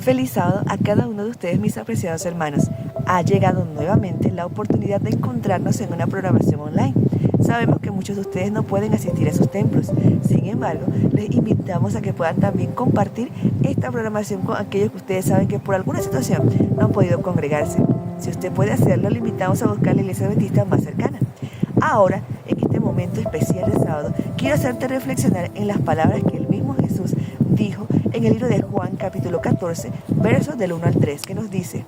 Feliz sábado a cada uno de ustedes, mis apreciados hermanos. Ha llegado nuevamente la oportunidad de encontrarnos en una programación online. Sabemos que muchos de ustedes no pueden asistir a sus templos. Sin embargo, les invitamos a que puedan también compartir esta programación con aquellos que ustedes saben que por alguna situación no han podido congregarse. Si usted puede hacerlo, le invitamos a buscar la iglesia adventista más cercana. Ahora, en este momento especial de sábado, quiero hacerte reflexionar en las palabras que el mismo Jesús dijo en el libro de Juan capítulo 14, versos del 1 al 3, que nos dice: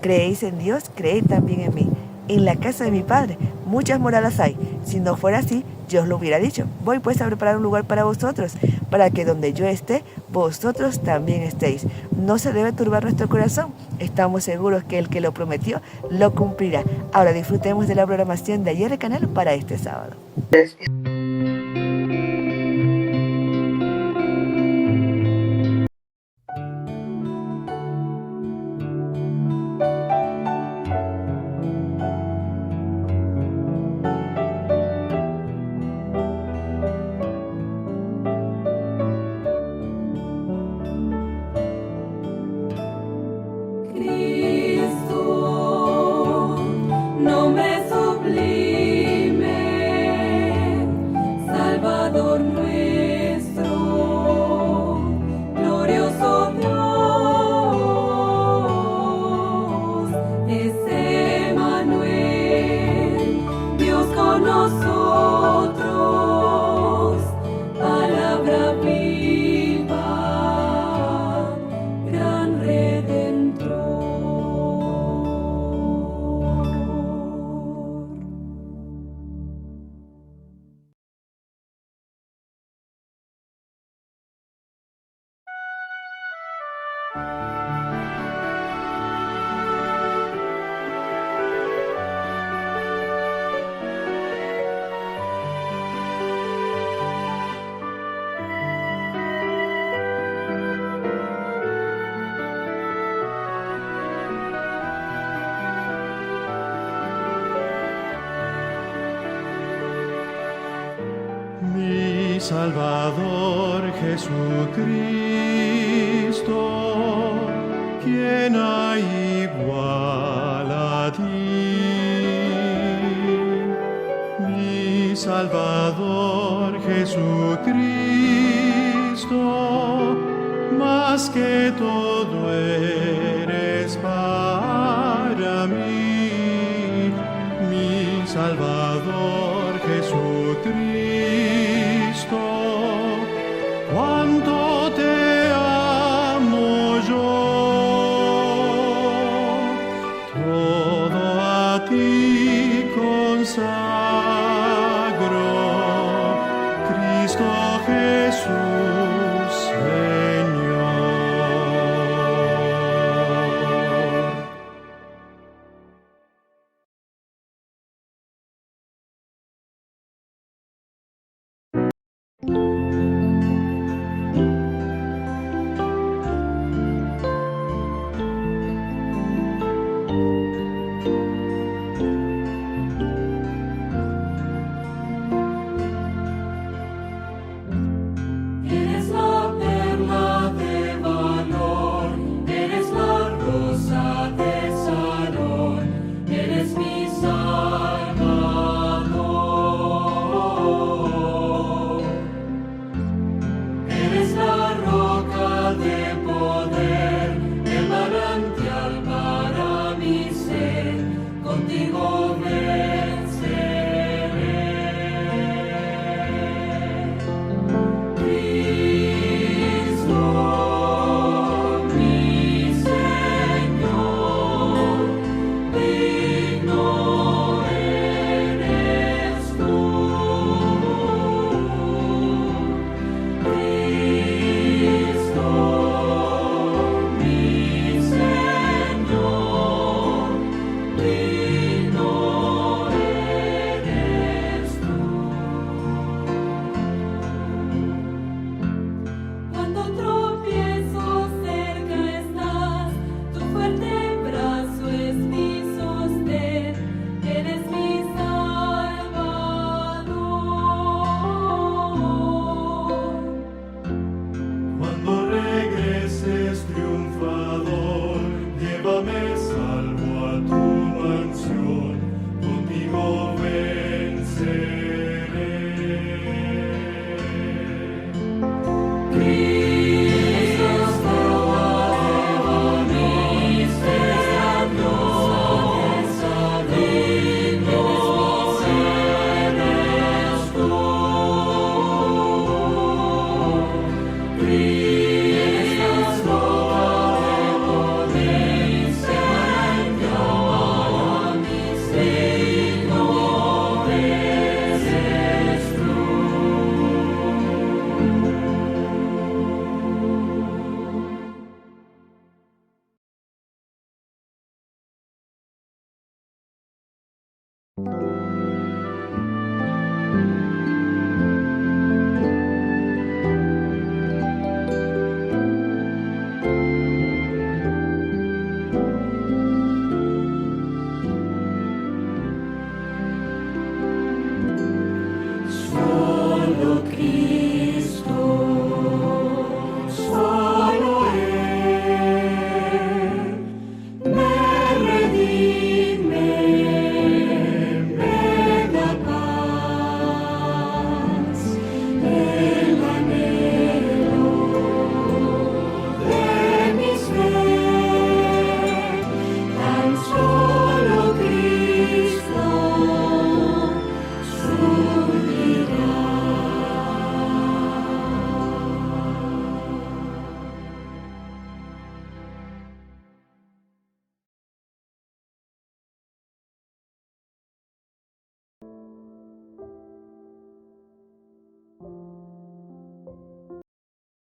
creéis en Dios, creed también en mí. En la casa de mi Padre muchas moradas hay. Si no fuera así, yo os lo hubiera dicho. Voy pues a preparar un lugar para vosotros, para que donde yo esté, vosotros también estéis. No se debe turbar nuestro corazón. Estamos seguros que el que lo prometió, lo cumplirá. Ahora disfrutemos de la programación de Ayer Canal para este sábado. Mi Salvador Jesucristo, ¿quién hay igual a ti? Mi Salvador Jesucristo, más que todo eres para mí. Mi Salvador Jesucristo, cuánto te amo yo, todo a ti consagro, Cristo Jesús, Señor. Eres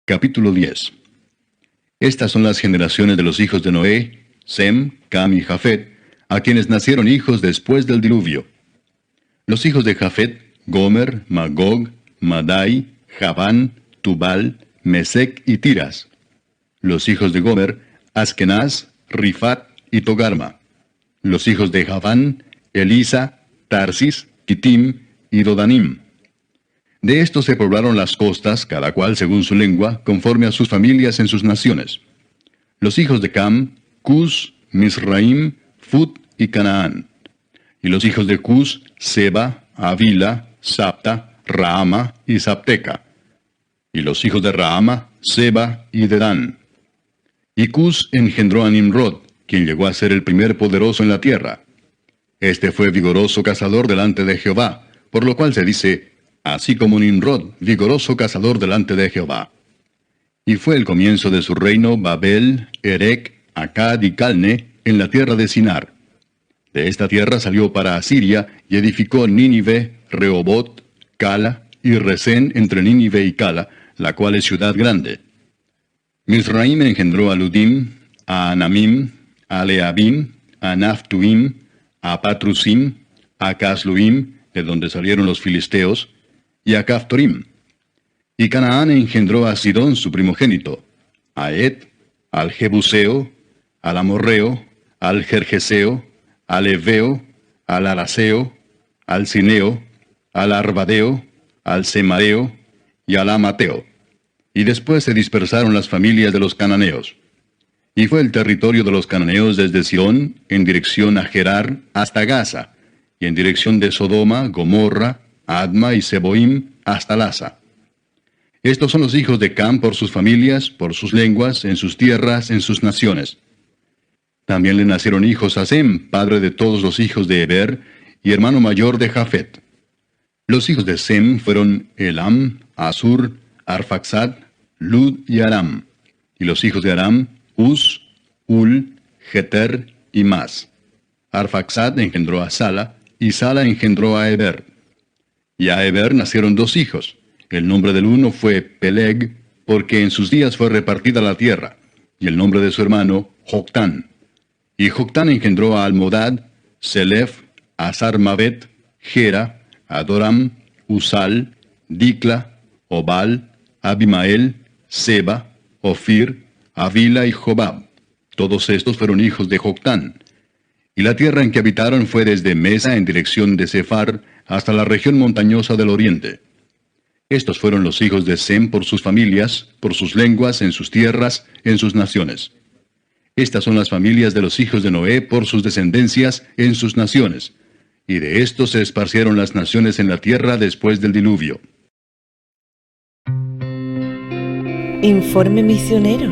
Capítulo 10. Estas son las generaciones de los hijos de Noé, Sem, Cam y Jafet, a quienes nacieron hijos después del diluvio. Los hijos de Jafet, Gomer, Magog, Madai, Javán, Tubal, Mesec y Tiras. Los hijos de Gomer, Askenaz, Rifat y Togarma. Los hijos de Javán, Elisa, Tarsis, Kitim y Dodanim. De estos se poblaron las costas, cada cual según su lengua, conforme a sus familias en sus naciones. Los hijos de Cam, Cus, Misraim, Fut y Canaán. Y los hijos de Cus, Seba, Avila, Sapta, Raama y Sapteca. Y los hijos de Raama, Seba y Dedán. Y Cus engendró a Nimrod, quien llegó a ser el primer poderoso en la tierra. Este fue vigoroso cazador delante de Jehová, por lo cual se dice, así como Nimrod, vigoroso cazador delante de Jehová. Y fue el comienzo de su reino Babel, Erec, Acad y Calne, en la tierra de Sinar. De esta tierra salió para Asiria, y edificó Nínive, Rehobot, Cala, y Resén entre Nínive y Cala, la cual es ciudad grande. Misraim engendró a Ludim, a Anamim, a Leabim, a Naphtuim, a Patrusim, a Casluim, de donde salieron los filisteos, y a Caphtorim. Y Canaán engendró a Sidón su primogénito, a Et, al Jebuseo, al Amorreo, al Gergeseo, al Eveo, al Araseo, al Cineo, al Arvadeo, al Semareo y al Amateo. Y después se dispersaron las familias de los cananeos. Y fue el territorio de los cananeos desde Sidón, en dirección a Gerar, hasta Gaza, y en dirección de Sodoma, Gomorra, Adma y Seboim, hasta Lasa. Estos son los hijos de Cam por sus familias, por sus lenguas, en sus tierras, en sus naciones. También le nacieron hijos a Sem, padre de todos los hijos de Heber, y hermano mayor de Jafet. Los hijos de Sem fueron Elam, Asur, Arfaxad, Lud y Aram. Y los hijos de Aram, Uz, Ul, Geter y Mas. Arfaxad engendró a Sala, y Sala engendró a Heber. Y a Heber nacieron dos hijos. El nombre del uno fue Peleg, porque en sus días fue repartida la tierra, y el nombre de su hermano, Joctán. Y Joctán engendró a Almodad, Selef, a Sarmavet, Gera, Adoram, Usal, Dicla, Obal, Abimael, Seba, Ofir, Avila y Jobab. Todos estos fueron hijos de Joctán. Y la tierra en que habitaron fue desde Mesa en dirección de Sefar hasta la región montañosa del oriente. Estos fueron los hijos de Sem por sus familias, por sus lenguas, en sus tierras, en sus naciones. Estas son las familias de los hijos de Noé por sus descendencias, en sus naciones. Y de estos se esparcieron las naciones en la tierra después del diluvio. Informe misionero.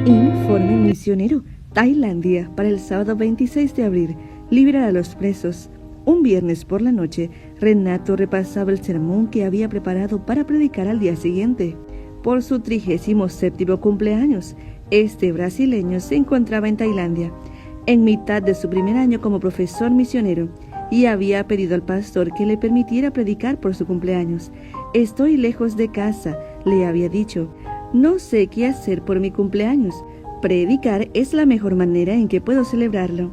Informe misionero. Tailandia, para el sábado 26 de abril, liberar a los presos. Un viernes por la noche, Renato repasaba el sermón que había preparado para predicar al día siguiente. Por su 37º cumpleaños, este brasileño se encontraba en Tailandia, en mitad de su primer año como profesor misionero, y había pedido al pastor que le permitiera predicar por su cumpleaños. «Estoy lejos de casa», le había dicho. «No sé qué hacer por mi cumpleaños. Predicar es la mejor manera en que puedo celebrarlo».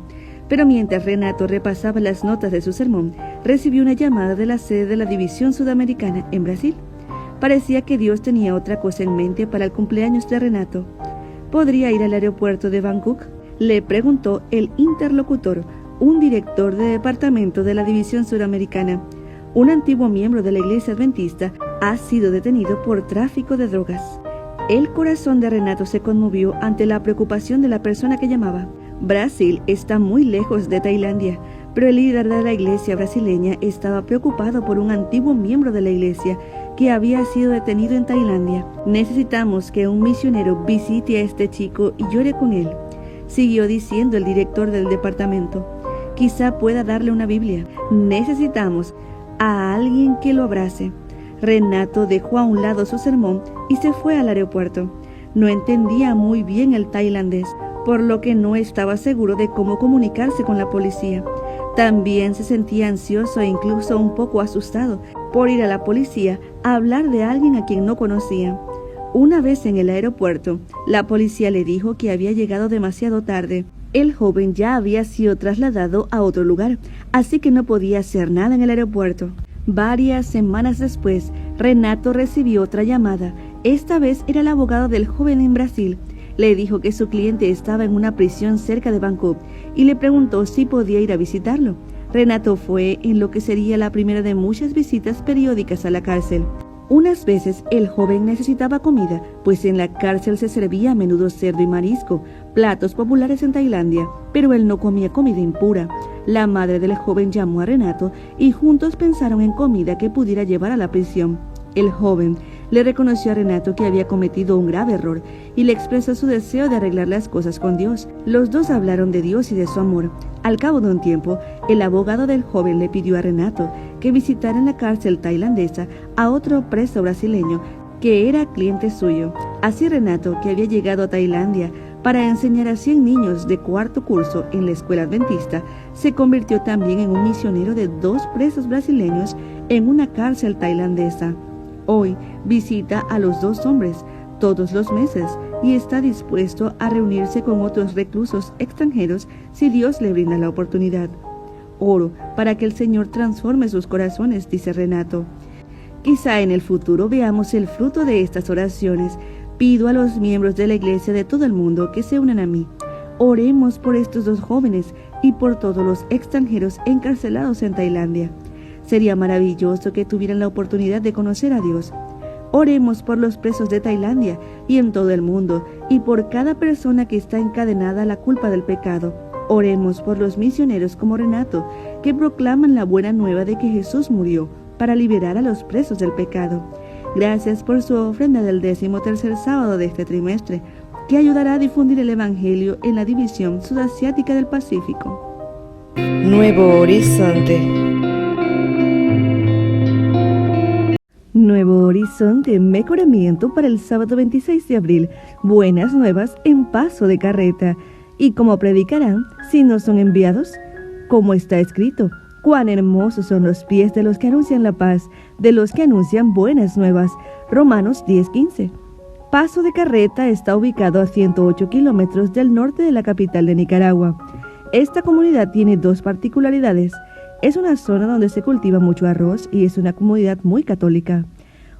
Pero mientras Renato repasaba las notas de su sermón, recibió una llamada de la sede de la División Sudamericana en Brasil. Parecía que Dios tenía otra cosa en mente para el cumpleaños de Renato. ¿Podría ir al aeropuerto de Bangkok?, le preguntó el interlocutor, un director de departamento de la División Sudamericana. Un antiguo miembro de la Iglesia Adventista ha sido detenido por tráfico de drogas. El corazón de Renato se conmovió ante la preocupación de la persona que llamaba. Brasil está muy lejos de Tailandia, pero el líder de la iglesia brasileña estaba preocupado por un antiguo miembro de la iglesia que había sido detenido en Tailandia. «Necesitamos que un misionero visite a este chico y llore con él», siguió diciendo el director del departamento. «Quizá pueda darle una Biblia. Necesitamos a alguien que lo abrace». Renato dejó a un lado su sermón y se fue al aeropuerto. No entendía muy bien el tailandés, por lo que no estaba seguro de cómo comunicarse con la policía. También se sentía ansioso e incluso un poco asustado, por ir a la policía a hablar de alguien a quien no conocía. Una vez en el aeropuerto, la policía le dijo que había llegado demasiado tarde. El joven ya había sido trasladado a otro lugar, así que no podía hacer nada en el aeropuerto. Varias semanas después, Renato recibió otra llamada. Esta vez era el abogado del joven en Brasil. Le dijo que su cliente estaba en una prisión cerca de Bangkok y le preguntó si podía ir a visitarlo. Renato fue en lo que sería la primera de muchas visitas periódicas a la cárcel. Unas veces el joven necesitaba comida, pues en la cárcel se servía a menudo cerdo y marisco, platos populares en Tailandia, pero él no comía comida impura. La madre del joven llamó a Renato y juntos pensaron en comida que pudiera llevar a la prisión. El joven le reconoció a Renato que había cometido un grave error y le expresó su deseo de arreglar las cosas con Dios. Los dos hablaron de Dios y de su amor. Al cabo de un tiempo, el abogado del joven le pidió a Renato que visitara en la cárcel tailandesa a otro preso brasileño que era cliente suyo. Así Renato, que había llegado a Tailandia para enseñar a 100 niños de cuarto curso en la escuela adventista, se convirtió también en un misionero de 2 presos brasileños en una cárcel tailandesa. Hoy visita a los 2 hombres todos los meses y está dispuesto a reunirse con otros reclusos extranjeros si Dios le brinda la oportunidad. Oro para que el Señor transforme sus corazones, dice Renato. Quizá en el futuro veamos el fruto de estas oraciones. Pido a los miembros de la iglesia de todo el mundo que se unan a mí. Oremos por estos 2 jóvenes y por todos los extranjeros encarcelados en Tailandia. Sería maravilloso que tuvieran la oportunidad de conocer a Dios. Oremos por los presos de Tailandia y en todo el mundo, y por cada persona que está encadenada a la culpa del pecado. Oremos por los misioneros como Renato, que proclaman la buena nueva de que Jesús murió para liberar a los presos del pecado. Gracias por su ofrenda del 13º sábado de este trimestre, que ayudará a difundir el Evangelio en la división sudasiática del Pacífico. Nuevo Horizonte. Nuevo Horizonte, mejoramiento para el sábado 26 de abril. Buenas nuevas en paso de carreta. ¿Y cómo predicarán si no son enviados? Como está escrito, cuán hermosos son los pies de los que anuncian la paz, de los que anuncian buenas nuevas. Romanos 10:15. Paso de Carreta está ubicado a 108 kilómetros del norte de la capital de Nicaragua. Esta comunidad tiene 2 particularidades. Es una zona donde se cultiva mucho arroz y es una comunidad muy católica.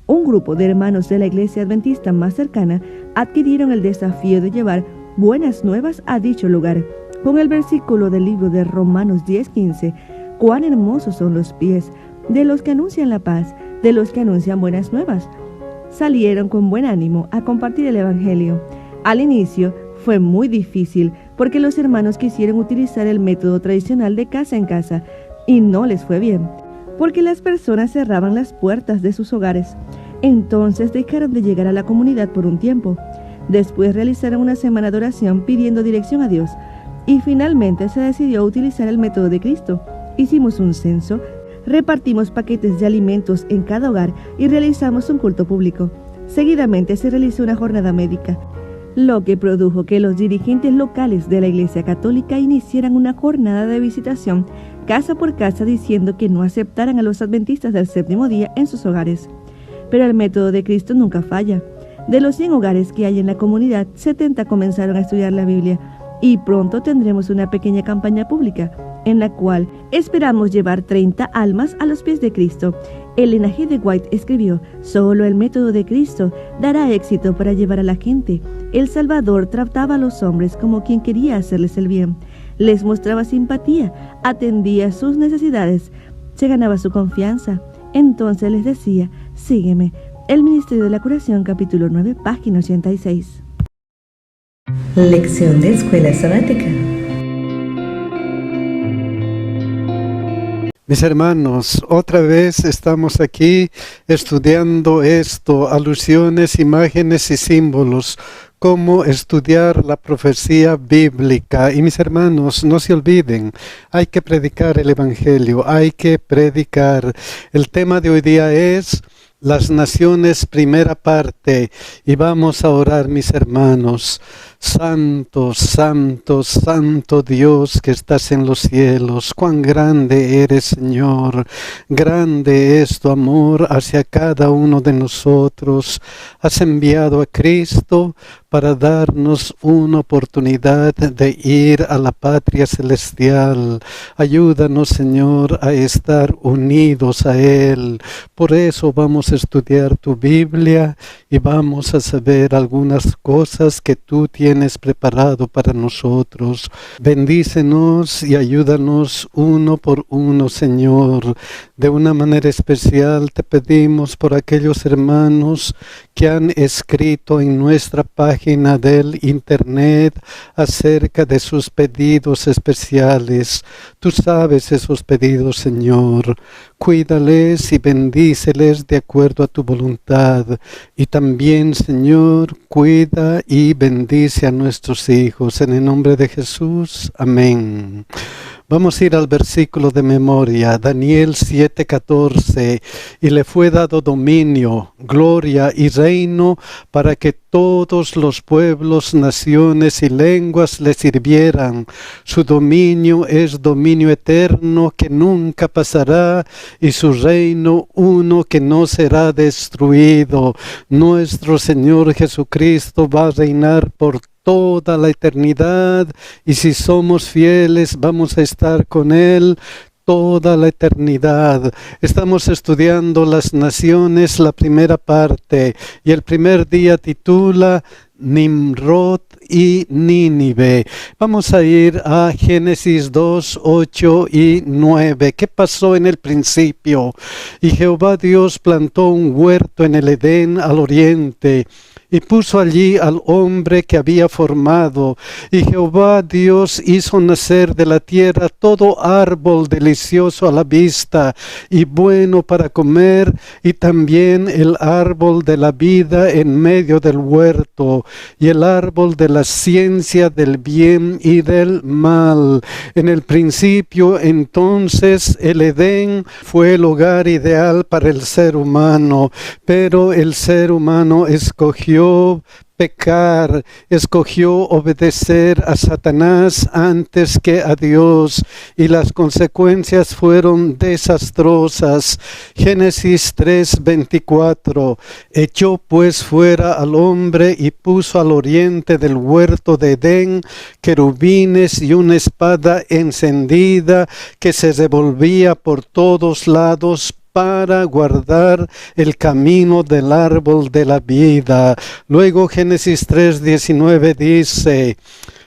Un grupo de hermanos de la iglesia adventista más cercana adquirieron el desafío de llevar buenas nuevas a dicho lugar, con el versículo del libro de Romanos 10:15, cuán hermosos son los pies de los que anuncian la paz, de los que anuncian buenas nuevas. Salieron con buen ánimo a compartir el Evangelio. Al inicio fue muy difícil porque los hermanos quisieron utilizar el método tradicional de casa en casa y no les fue bien, porque las personas cerraban las puertas de sus hogares. Entonces dejaron de llegar a la comunidad por un tiempo. Después realizaron una semana de oración pidiendo dirección a Dios y finalmente se decidió utilizar el método de Cristo. Hicimos un censo, repartimos paquetes de alimentos en cada hogar y realizamos un culto público. Seguidamente se realizó una jornada médica, lo que produjo que los dirigentes locales de la Iglesia Católica iniciaran una jornada de visitación casa por casa diciendo que no aceptaran a los adventistas del 7º día en sus hogares. Pero el método de Cristo nunca falla. De los 100 hogares que hay en la comunidad, 70 comenzaron a estudiar la Biblia y pronto tendremos una pequeña campaña pública en la cual esperamos llevar 30 almas a los pies de Cristo. Ellen G. de White escribió: solo el método de Cristo dará éxito para llevar a la gente. El Salvador trataba a los hombres como quien quería hacerles el bien. Les mostraba simpatía, atendía sus necesidades, se ganaba su confianza. Entonces les decía: sígueme. El Ministerio de la Curación, capítulo 9, página 86. Lección de Escuela Sabática. Mis hermanos, otra vez estamos aquí estudiando esto, alusiones, imágenes y símbolos, cómo estudiar la profecía bíblica. Y mis hermanos, no se olviden, hay que predicar el Evangelio, hay que predicar. El tema de hoy día es las naciones, primera parte, y vamos a orar, mis hermanos. Santo, santo, santo Dios que estás en los cielos, cuán grande eres, Señor. Grande es tu amor hacia cada uno de nosotros. Has enviado a Cristo para darnos una oportunidad de ir a la patria celestial. Ayúdanos, Señor, a estar unidos a Él. Por eso vamos a estudiar tu Biblia y vamos a saber algunas cosas que tú tienes preparado para nosotros. Bendícenos y ayúdanos uno por uno, Señor. De una manera especial te pedimos por aquellos hermanos que han escrito en nuestra página del internet acerca de sus pedidos especiales. Tú sabes esos pedidos, Señor. Cuídales y bendíceles de acuerdo a tu voluntad. Y también, Señor, cuida y bendice a nuestros hijos. En el nombre de Jesús. Amén. Vamos a ir al versículo de memoria, Daniel 7:14. Y le fue dado dominio, gloria y reino para que todos los pueblos, naciones y lenguas le sirvieran. Su dominio es dominio eterno que nunca pasará y su reino uno que no será destruido. Nuestro Señor Jesucristo va a reinar por toda la eternidad y si somos fieles vamos a estar con Él toda la eternidad. Estamos estudiando las naciones, la primera parte, y el primer día titula Nimrod y Nínive. Vamos a ir a Génesis 2, 8 y 9. ¿Qué pasó en el principio? Y Jehová Dios plantó un huerto en el Edén al oriente, y puso allí al hombre que había formado. Y Jehová Dios hizo nacer de la tierra todo árbol delicioso a la vista y bueno para comer, y también el árbol de la vida en medio del huerto, y el árbol de la ciencia del bien y del mal. En el principio, entonces, el Edén fue el hogar ideal para el ser humano, pero el ser humano escogió pecar, escogió obedecer a Satanás antes que a Dios, y las consecuencias fueron desastrosas. Génesis 3:24. Echó pues fuera al hombre y puso al oriente del huerto de Edén querubines y una espada encendida que se revolvía por todos lados para guardar el camino del árbol de la vida. Luego Génesis 3:19 dice: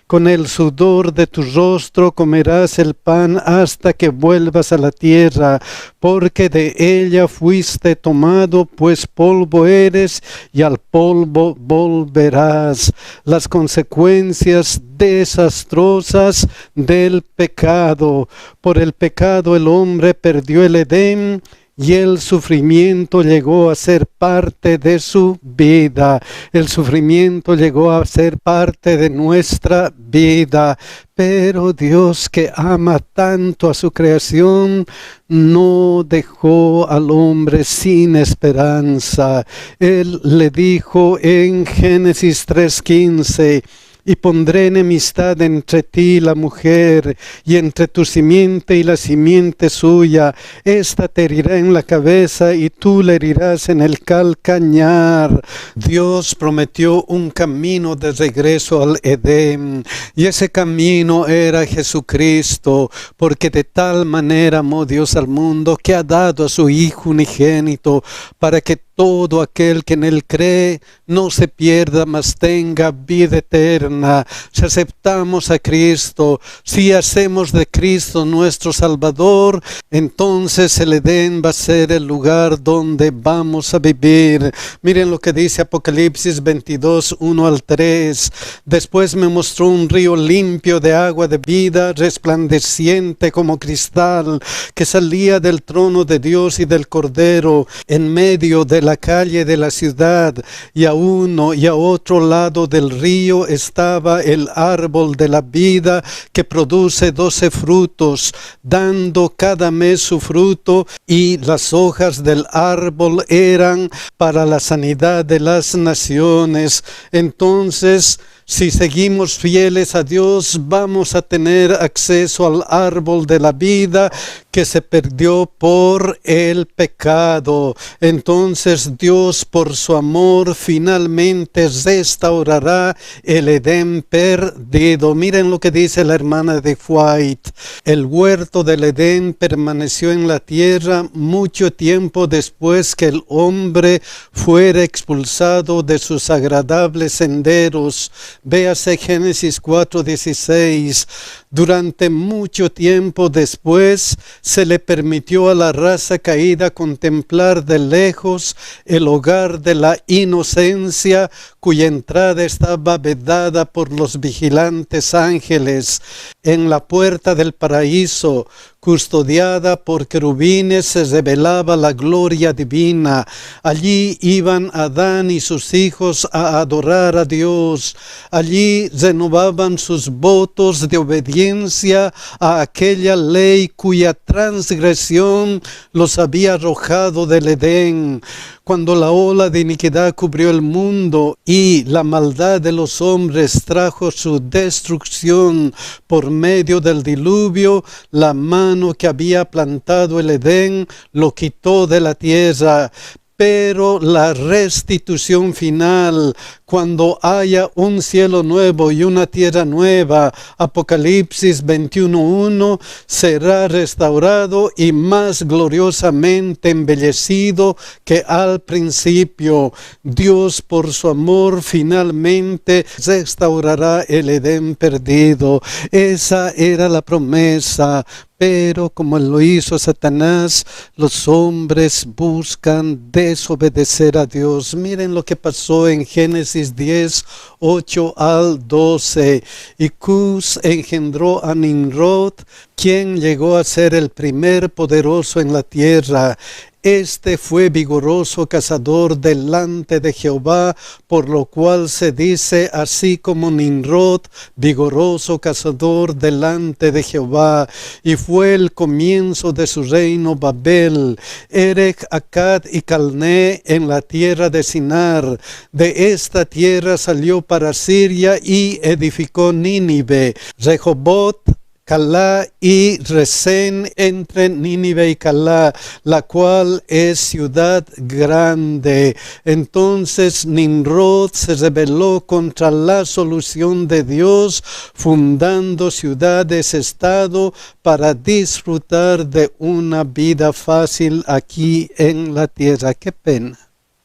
con el sudor de tu rostro comerás el pan hasta que vuelvas a la tierra, porque de ella fuiste tomado, pues polvo eres y al polvo volverás. Las consecuencias desastrosas del pecado. Por el pecado el hombre perdió el Edén, y el sufrimiento llegó a ser parte de su vida. El sufrimiento llegó a ser parte de nuestra vida. Pero Dios, que ama tanto a su creación, no dejó al hombre sin esperanza. Él le dijo en Génesis 3:15: y pondré enemistad entre ti y la mujer, y entre tu simiente y la simiente suya. Esta te herirá en la cabeza, y tú le herirás en el calcañar. Dios prometió un camino de regreso al Edén, y ese camino era Jesucristo, porque de tal manera amó Dios al mundo, que ha dado a su Hijo unigénito, para que todo aquel que en Él cree no se pierda, mas tenga vida eterna. Si aceptamos a Cristo, si hacemos de Cristo nuestro Salvador, entonces el Edén va a ser el lugar donde vamos a vivir. Miren lo que dice Apocalipsis 22, 1 al 3. Después me mostró un río limpio de agua de vida, resplandeciente como cristal, que salía del trono de Dios y del Cordero, en medio de la calle de la ciudad, y a uno y a otro lado del río estaba el árbol de la vida que produce 12 frutos, dando cada mes su fruto, y las hojas del árbol eran para la sanidad de las naciones. Entonces, si seguimos fieles a Dios, vamos a tener acceso al árbol de la vida que se perdió por el pecado. Entonces Dios, por su amor, finalmente restaurará el Edén perdido. Miren lo que dice la hermana de White. El huerto del Edén permaneció en la tierra mucho tiempo después que el hombre fuera expulsado de sus agradables senderos. Véase Génesis 4:16. Durante mucho tiempo después se le permitió a la raza caída contemplar de lejos el hogar de la inocencia, cuya entrada estaba vedada por los vigilantes ángeles. En la puerta del paraíso, custodiada por querubines, se revelaba la gloria divina. Allí iban Adán y sus hijos a adorar a Dios. Allí renovaban sus votos de obediencia a aquella ley cuya transgresión los había arrojado del Edén. Cuando la ola de iniquidad cubrió el mundo y la maldad de los hombres trajo su destrucción por medio del diluvio, la mano que había plantado el Edén lo quitó de la tierra. Pero la restitución final, cuando haya un cielo nuevo y una tierra nueva, Apocalipsis 21:1, será restaurado y más gloriosamente embellecido que al principio. Dios, por su amor, finalmente restaurará el Edén perdido. Esa era la promesa. Pero como lo hizo Satanás, los hombres buscan desobedecer a Dios. Miren lo que pasó en Génesis 10:8-12. Y Cus engendró a Nimrod, quien llegó a ser el primer poderoso en la tierra. Este fue vigoroso cazador delante de Jehová, por lo cual se dice así como Nimrod, vigoroso cazador delante de Jehová. Y fue el comienzo de su reino Babel, Erech, Akkad y Calné en la tierra de Sinar. De esta tierra salió para Siria y edificó Nínive, Rehobot, Calá y Resén entre Nínive y Calá, la cual es ciudad grande. Entonces Nimrod se rebeló contra la solución de Dios, fundando ciudades-estado para disfrutar de una vida fácil aquí en la tierra. ¡Qué pena!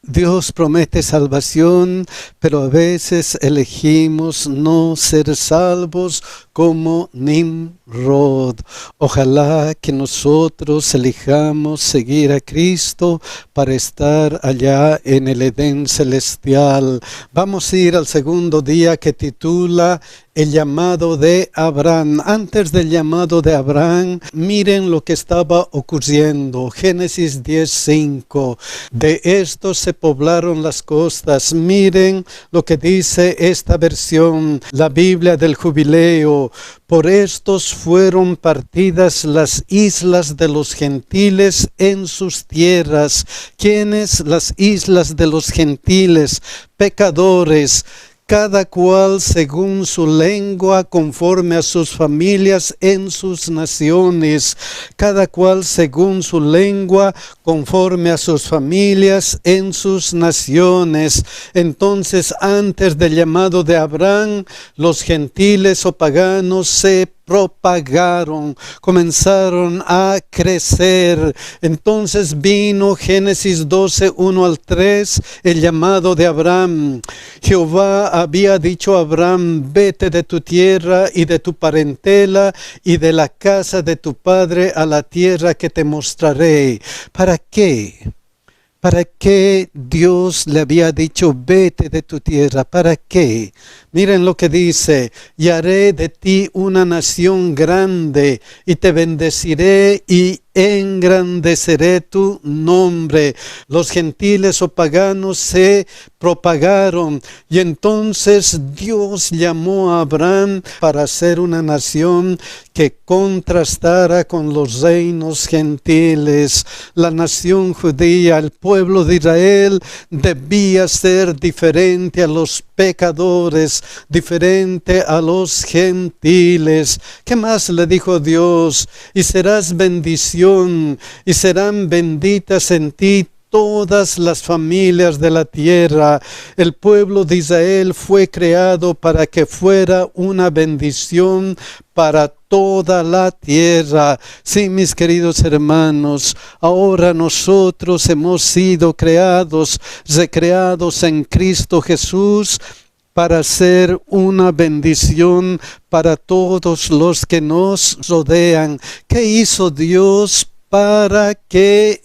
Dios promete salvación, pero a veces elegimos no ser salvos como Nimrod. Ojalá que nosotros elijamos seguir a Cristo para estar allá en el Edén celestial. Vamos a ir al segundo día, que titula El llamado de Abraham. Antes del llamado de Abraham, miren lo que estaba ocurriendo. Génesis 10:5. De esto se poblaron las costas. Miren lo que dice esta versión, la Biblia del Jubileo. Por estos fueron partidas las islas de los gentiles en sus tierras. ¿Quiénes? Las islas de los gentiles, pecadores, cada cual según su lengua, conforme a sus familias en sus naciones. Cada cual según su lengua, conforme a sus familias en sus naciones. Entonces, antes del llamado de Abraham, los gentiles o paganos se propagaron, comenzaron a crecer. Entonces vino Génesis 12:1-3, el llamado de Abraham. Jehová había dicho a Abraham: vete de tu tierra y de tu parentela y de la casa de tu padre a la tierra que te mostraré. ¿Para qué? ¿Para qué Dios le había dicho vete de tu tierra? ¿Para qué? Miren lo que dice: y haré de ti una nación grande, y te bendeciré y engrandeceré tu nombre. Los gentiles o paganos se propagaron y entonces Dios llamó a Abraham para ser una nación que contrastara con los reinos gentiles. La nación judía, el pueblo de Israel, debía ser diferente a los pecadores, diferente a los gentiles. ¿Qué más le dijo Dios? Y serás bendición, y serán benditas en ti todas las familias de la tierra. El pueblo de Israel fue creado para que fuera una bendición para toda la tierra. Sí, mis queridos hermanos, ahora nosotros hemos sido creados, recreados en Cristo Jesús, para ser una bendición para todos los que nos rodean. ¿Qué hizo Dios para que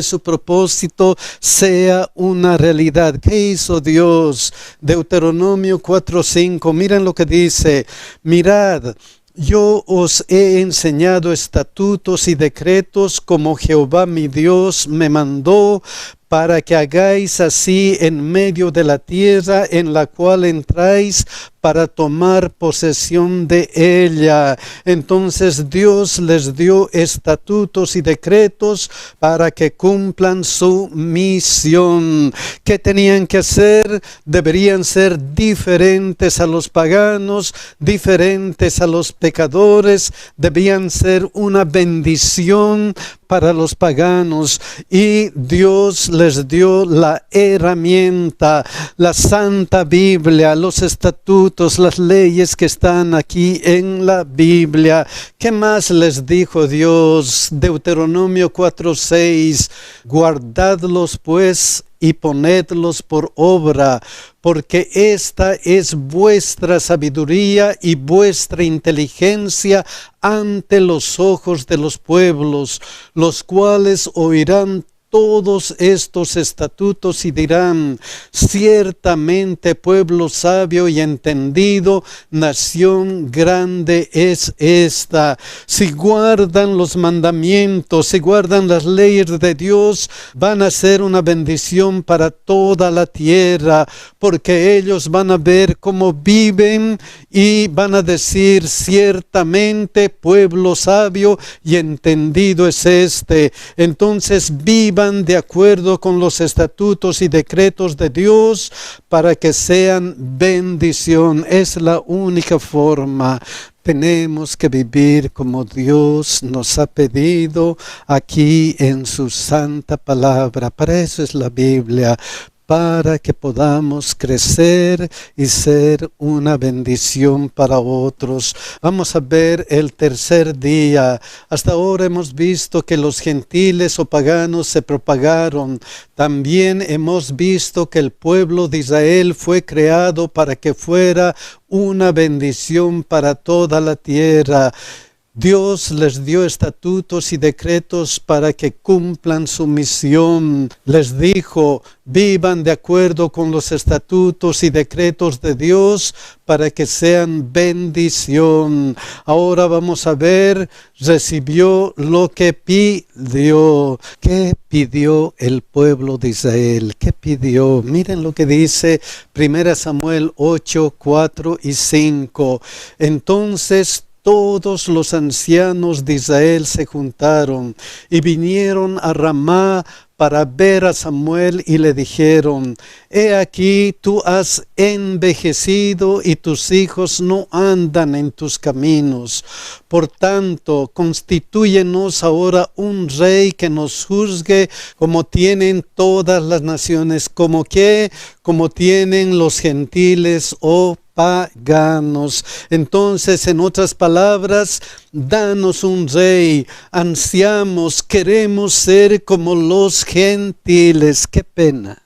su propósito sea una realidad? ¿Qué hizo Dios? Deuteronomio 4:5, miren lo que dice: mirad, yo os he enseñado estatutos y decretos como Jehová mi Dios me mandó, para que hagáis así en medio de la tierra en la cual entráis para tomar posesión de ella. Entonces Dios les dio estatutos y decretos para que cumplan su misión. ¿Qué tenían que hacer? Deberían ser diferentes a los paganos, diferentes a los pecadores, debían ser una bendición para los paganos, y Dios les dio la herramienta, la Santa Biblia, los estatutos, las leyes que están aquí en la Biblia. ¿Qué más les dijo Dios? Deuteronomio 4:6, guardadlos pues y ponedlos por obra, porque esta es vuestra sabiduría y vuestra inteligencia ante los ojos de los pueblos, los cuales oirán todos estos estatutos y dirán: ciertamente pueblo sabio y entendido, nación grande es esta. Si guardan los mandamientos, si guardan las leyes de Dios, van a ser una bendición para toda la tierra, porque ellos van a ver cómo viven y van a decir: ciertamente pueblo sabio y entendido es este. Entonces vivan de acuerdo con los estatutos y decretos de Dios para que sean bendición. Es la única forma. Tenemos que vivir como Dios nos ha pedido aquí en su santa palabra. Para eso es la Biblia, para que podamos crecer y ser una bendición para otros. Vamos a ver el tercer día. Hasta ahora hemos visto que los gentiles o paganos se propagaron. También hemos visto que el pueblo de Israel fue creado para que fuera una bendición para toda la tierra. Dios les dio estatutos y decretos para que cumplan su misión. Les dijo: vivan de acuerdo con los estatutos y decretos de Dios para que sean bendición. Ahora vamos a ver, recibió lo que pidió. ¿Qué pidió el pueblo de Israel? ¿Qué pidió? Miren lo que dice 1 Samuel 8, 4 y 5. Entonces todos los ancianos de Israel se juntaron y vinieron a Ramá para ver a Samuel y le dijeron: he aquí, tú has envejecido y tus hijos no andan en tus caminos. Por tanto, constitúyenos ahora un rey que nos juzgue como tienen todas las naciones, como tienen los gentiles o paganos. Entonces, en otras palabras, danos un rey. Ansiamos, queremos ser como los gentiles. Qué pena,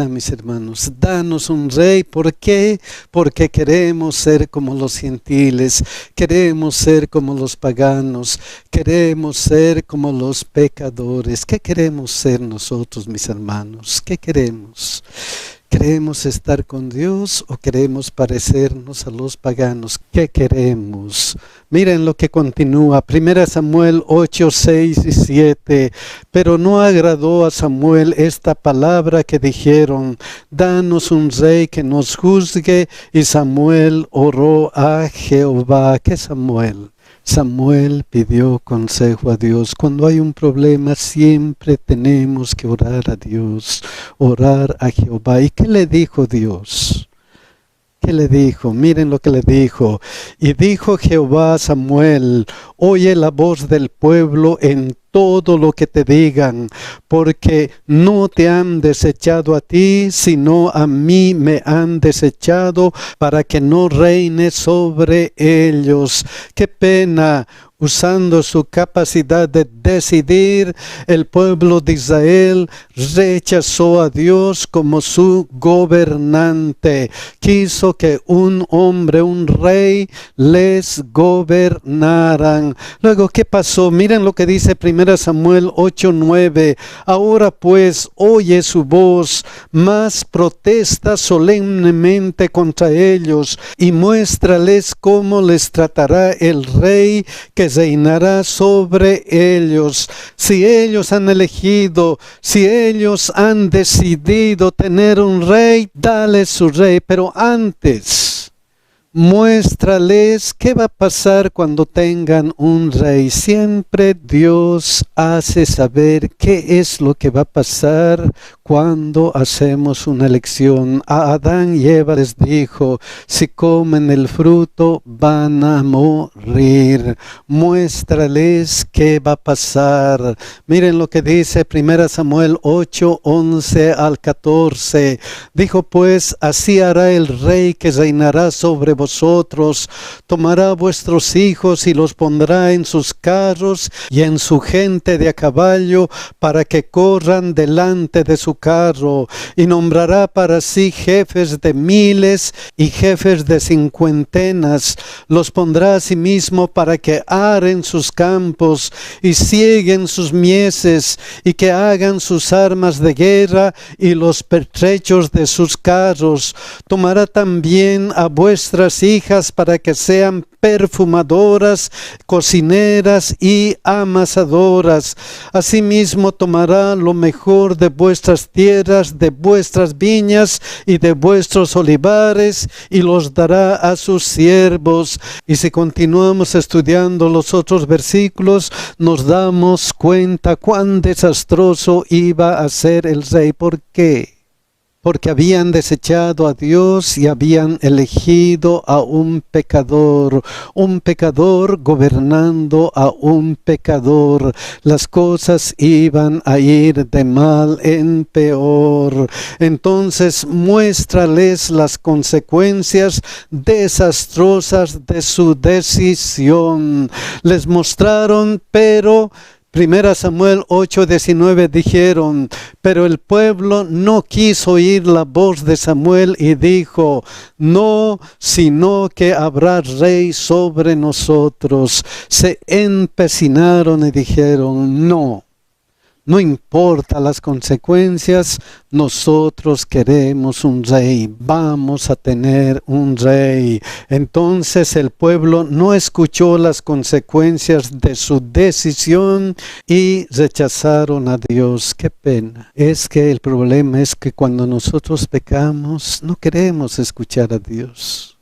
mis hermanos. Danos un rey. ¿Por qué? Porque queremos ser como los gentiles, queremos ser como los paganos, queremos ser como los pecadores. ¿Qué queremos ser nosotros, mis hermanos? ¿Qué queremos? ¿Queremos estar con Dios o queremos parecernos a los paganos? ¿Qué queremos? Miren lo que continúa, 1 Samuel 8, 6 y 7. Pero no agradó a Samuel esta palabra que dijeron: danos un rey que nos juzgue. Y Samuel oró a Jehová. ¿Qué Samuel? Samuel pidió consejo a Dios. Cuando hay un problema siempre tenemos que orar a Dios, orar a Jehová. ¿Y qué le dijo Dios? ¿Qué le dijo? Miren lo que le dijo. Y dijo Jehová a Samuel: oye la voz del pueblo en todo lo que te digan, porque no te han desechado a ti, sino a mí me han desechado, para que no reine sobre ellos. ¡Qué pena! Usando su capacidad de decidir, el pueblo de Israel rechazó a Dios como su gobernante. Quiso que un hombre, un rey, les gobernaran. Luego, ¿qué pasó? Miren lo que dice 1 Samuel 8:9. Ahora pues, oye su voz, mas protesta solemnemente contra ellos, y muéstrales cómo les tratará el rey que reinará sobre ellos. Si ellos han elegido, si ellos han decidido tener un rey, dale su rey. Pero antes, muéstrales qué va a pasar cuando tengan un rey. Siempre Dios hace saber qué es lo que va a pasar cuando hacemos una elección. A Adán y Eva les dijo: si comen el fruto van a morir. Muéstrales qué va a pasar. Miren lo que dice 1 Samuel 8, 11 al 14. Dijo pues: así hará el rey que reinará sobre vosotros. Tomará vuestros hijos y los pondrá en sus carros y en su gente de a caballo, para que corran delante de su carro, y nombrará para sí jefes de miles y jefes de cincuentenas. Los pondrá a sí mismo para que aren sus campos y sieguen sus mieses, y que hagan sus armas de guerra y los pertrechos de sus carros. Tomará también a vuestras hijas para que sean perfumadoras, cocineras y amasadoras. Asimismo tomará lo mejor de vuestras tierras, de vuestras viñas y de vuestros olivares, y los dará a sus siervos. Y si continuamos estudiando los otros versículos, nos damos cuenta cuán desastroso iba a ser el rey. ¿Por qué? Porque habían desechado a Dios y habían elegido a un pecador gobernando a un pecador. Las cosas iban a ir de mal en peor. Entonces muéstrales las consecuencias desastrosas de su decisión. Les mostraron, pero 1 Samuel 8:19 dijeron: pero el pueblo no quiso oír la voz de Samuel y dijo: no, sino que habrá rey sobre nosotros. Se empecinaron y dijeron: no importa las consecuencias, nosotros queremos un rey, vamos a tener un rey. Entonces el pueblo no escuchó las consecuencias de su decisión y rechazaron a Dios. Qué pena. Es que el problema es que cuando nosotros pecamos, no queremos escuchar a Dios.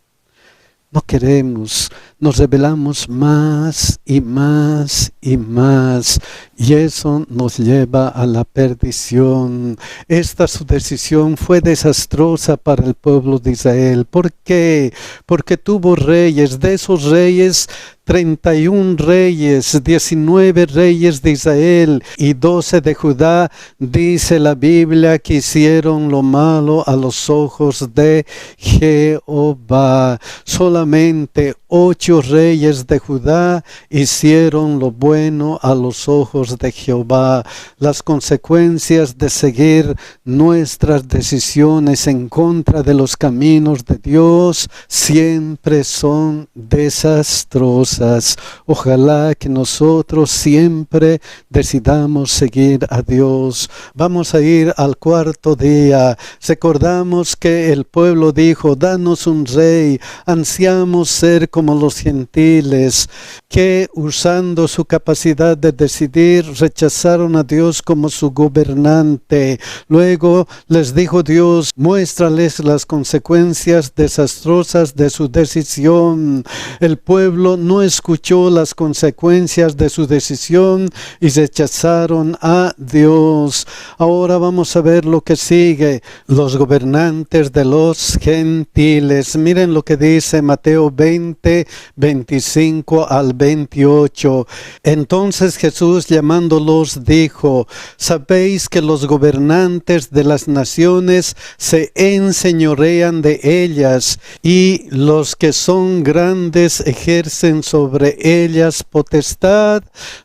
No queremos, nos rebelamos más y más y más, y eso nos lleva a la perdición. Esta su decisión fue desastrosa para el pueblo de Israel. ¿Por qué? Porque tuvo reyes. De esos reyes, 31 reyes, 19 reyes de Israel y 12 de Judá, dice la Biblia, que hicieron lo malo a los ojos de Jehová. Solamente 8 reyes de Judá hicieron lo bueno a los ojos de Jehová. Las consecuencias de seguir nuestras decisiones en contra de los caminos de Dios siempre son desastrosas. Ojalá que nosotros siempre decidamos seguir a Dios. Vamos a ir al cuarto día. Recordamos que el pueblo dijo: danos un rey, ansiamos ser como los gentiles, que usando su capacidad de decidir rechazaron a Dios como su gobernante. Luego les dijo Dios: muéstrales las consecuencias desastrosas de su decisión. El pueblo no escuchó las consecuencias de su decisión y rechazaron a Dios. Ahora vamos a ver lo que sigue. Los gobernantes de los gentiles. Miren lo que dice Mateo 20, 25 al 28. Entonces Jesús, llamándolos, dijo: sabéis que los gobernantes de las naciones se enseñorean de ellas, y los que son grandes ejercen sobre ellas potestad.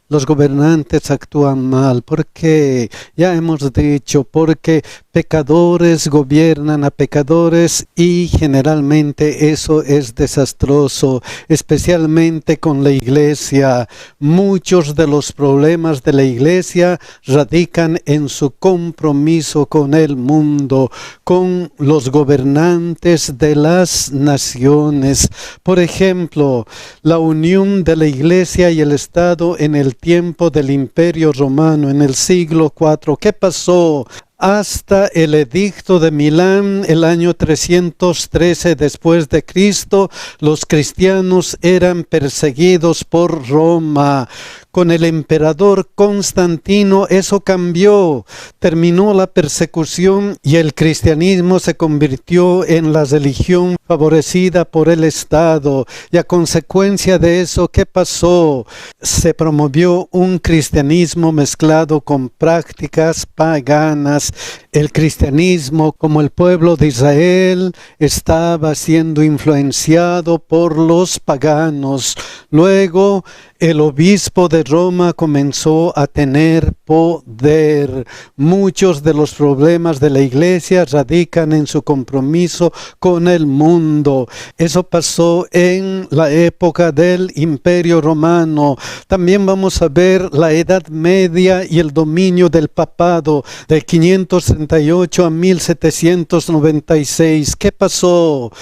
Los gobernantes actúan mal. ¿Por qué? Ya hemos dicho, porque pecadores gobiernan a pecadores, y generalmente eso es desastroso, especialmente con la iglesia. Muchos de los problemas de la iglesia radican en su compromiso con el mundo, con los gobernantes de las naciones. Por ejemplo, la unión de la iglesia y el Estado en el tiempo del Imperio Romano, en el siglo IV. ¿Qué pasó? Hasta el edicto de Milán, el año 313 después de Cristo, los cristianos eran perseguidos por Roma. Con el emperador Constantino eso cambió. Terminó la persecución y el cristianismo se convirtió en la religión favorecida por el Estado. Y a consecuencia de eso, ¿qué pasó? Se promovió un cristianismo mezclado con prácticas paganas. El cristianismo, como el pueblo de Israel, estaba siendo influenciado por los paganos. Luego, el obispo de Roma comenzó a tener poder. Muchos de los problemas de la iglesia radican en su compromiso con el mundo. Eso pasó en la época del Imperio Romano. También vamos a ver la Edad Media y el dominio del papado de 538 a 1796. ¿Qué pasó?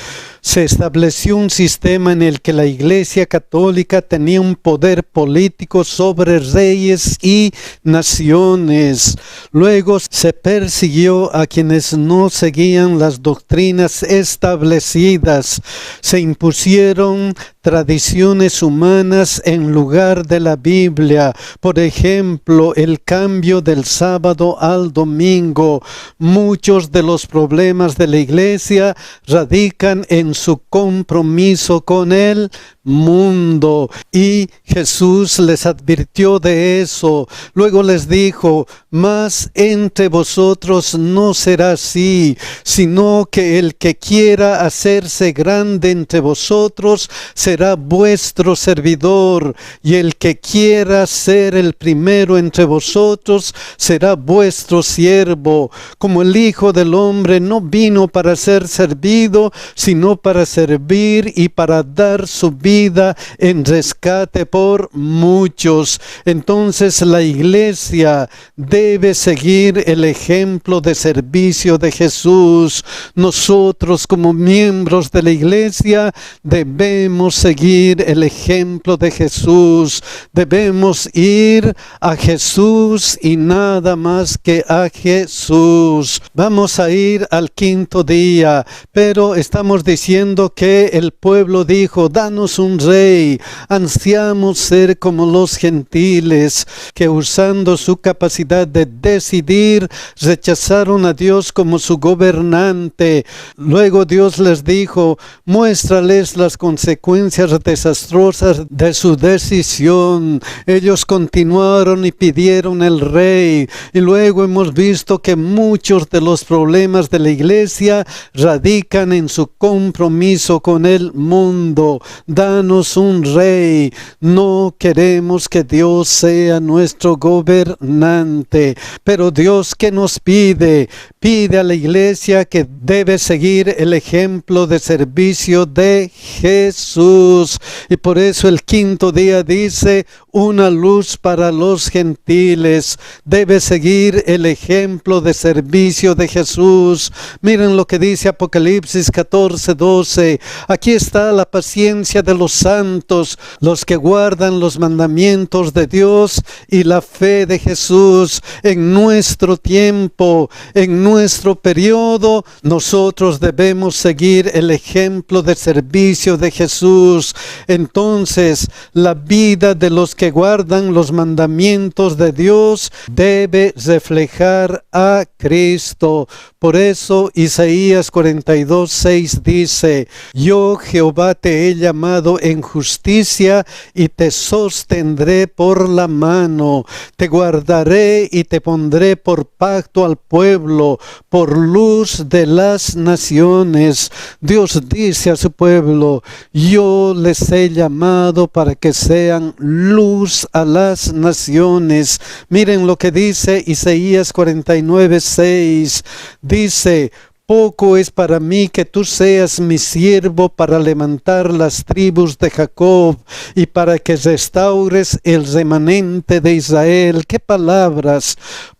Se estableció un sistema en el que la Iglesia Católica tenía un poder político sobre reyes y naciones. Luego se persiguió a quienes no seguían las doctrinas establecidas. Se impusieron tradiciones humanas en lugar de la Biblia. Por ejemplo, el cambio del sábado al domingo. Muchos de los problemas de la Iglesia radican en su compromiso con el mundo, y Jesús les advirtió de eso. Luego les dijo: mas entre vosotros no será así, sino que el que quiera hacerse grande entre vosotros será vuestro servidor, y el que quiera ser el primero entre vosotros será vuestro siervo. Como el Hijo del Hombre no vino para ser servido, sino para servir y para dar su vida en rescate por muchos. Entonces la iglesia debe seguir el ejemplo de servicio de Jesús. Nosotros, como miembros de la iglesia, debemos seguir el ejemplo de Jesús. Debemos ir a Jesús y nada más que a Jesús. Vamos a ir al quinto día, pero estamos diciendo que el pueblo dijo: danos un rey. Ansiamos ser como los gentiles, que usando su capacidad de decidir rechazaron a Dios como su gobernante. Luego Dios les dijo: muéstrales las consecuencias desastrosas de su decisión. Ellos continuaron y pidieron el rey. Y luego hemos visto que muchos de los problemas de la iglesia radican en su compromiso con el mundo. danos un rey. No queremos que Dios sea nuestro gobernante, pero Dios, ¿qué nos pide? Pide a la iglesia que debe seguir el ejemplo de servicio de Jesús. Y por eso el quinto día dice, una luz para los gentiles. Debe seguir el ejemplo de servicio de Jesús. Miren lo que dice Apocalipsis 14:12. Aquí está la paciencia de los santos, los que guardan los mandamientos de Dios y la fe de Jesús. En nuestro tiempo, en nuestro periodo, nosotros debemos seguir el ejemplo de servicio de Jesús. Entonces, la vida de los que guardan los mandamientos de Dios debe reflejar a Cristo. Por eso Isaías 42:6 dice, yo Jehová te he llamado en justicia y te sostendré por la mano, te guardaré y te pondré por pacto al pueblo, por luz de las naciones. Dios dice a su pueblo, yo les he llamado para que sean luz a las naciones. Miren lo que dice Isaías 49:6. Dice, poco es para mí que tú seas mi siervo para levantar las tribus de Jacob y para que restaures el remanente de Israel. ¡Qué palabras!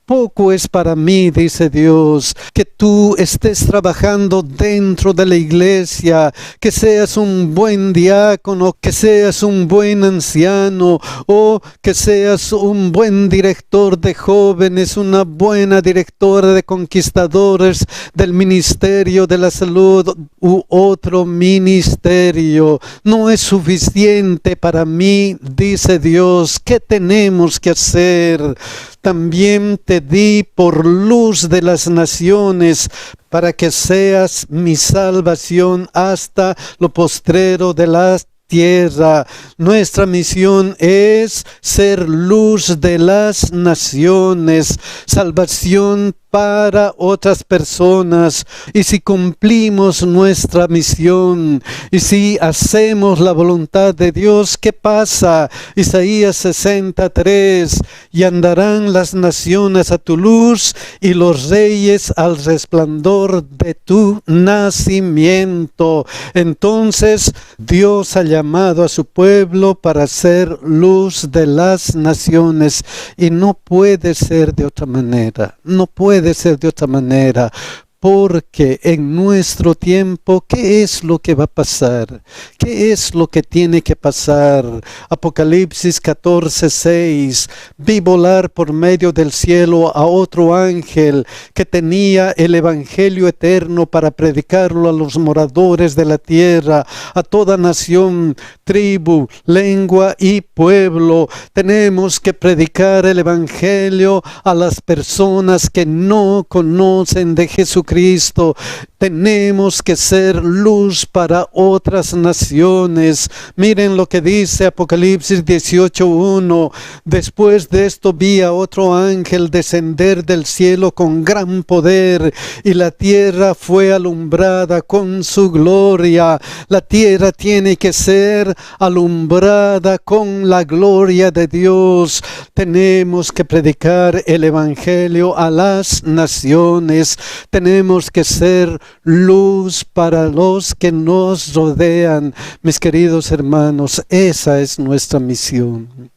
Poco es para mí, dice Dios, que tú estés trabajando dentro de la iglesia, que seas un buen diácono, que seas un buen anciano o que seas un buen director de jóvenes, una buena directora de conquistadores del ministerio de la salud u otro ministerio. No es suficiente para mí, dice Dios. ¿Qué tenemos que hacer? También te di por luz de las naciones, para que seas mi salvación hasta lo postrero de la tierra. Nuestra misión es ser luz de las naciones, salvación para otras personas. Y si cumplimos nuestra misión y si hacemos la voluntad de Dios, ¿qué pasa? Isaías 63, y andarán las naciones a tu luz y los reyes al resplandor de tu nacimiento. Entonces Dios ha llamado a su pueblo para ser luz de las naciones y no puede ser de otra manera. No puede ser de otra manera, porque en nuestro tiempo, ¿qué es lo que va a pasar? ¿Qué es lo que tiene que pasar? Apocalipsis 14:6. Vi volar por medio del cielo a otro ángel que tenía el evangelio eterno para predicarlo a los moradores de la tierra, a toda nación, tribu, lengua y pueblo. Tenemos que predicar el evangelio a las personas que no conocen de Jesucristo. Tenemos que ser luz para otras naciones. Miren lo que dice Apocalipsis 18:1. Después de esto vi a otro ángel descender del cielo con gran poder, y la tierra fue alumbrada con su gloria. La tierra tiene que ser alumbrada con la gloria de Dios. Tenemos que predicar el evangelio a las naciones. Tenemos que ser luz para los que nos rodean. Mis queridos hermanos, esa es nuestra misión.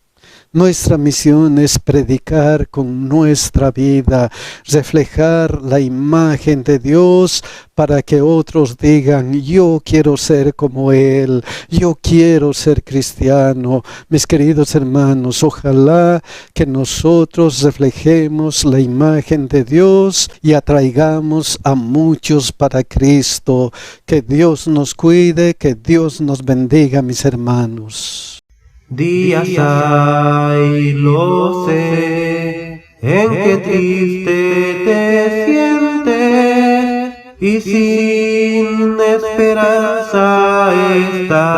Nuestra misión es predicar con nuestra vida, reflejar la imagen de Dios para que otros digan, yo quiero ser como Él, yo quiero ser cristiano. Mis queridos hermanos, ojalá que nosotros reflejemos la imagen de Dios y atraigamos a muchos para Cristo. Que Dios nos cuide, que Dios nos bendiga, mis hermanos. Días hay, lo sé, en que triste te sientes y sin esperanza estás.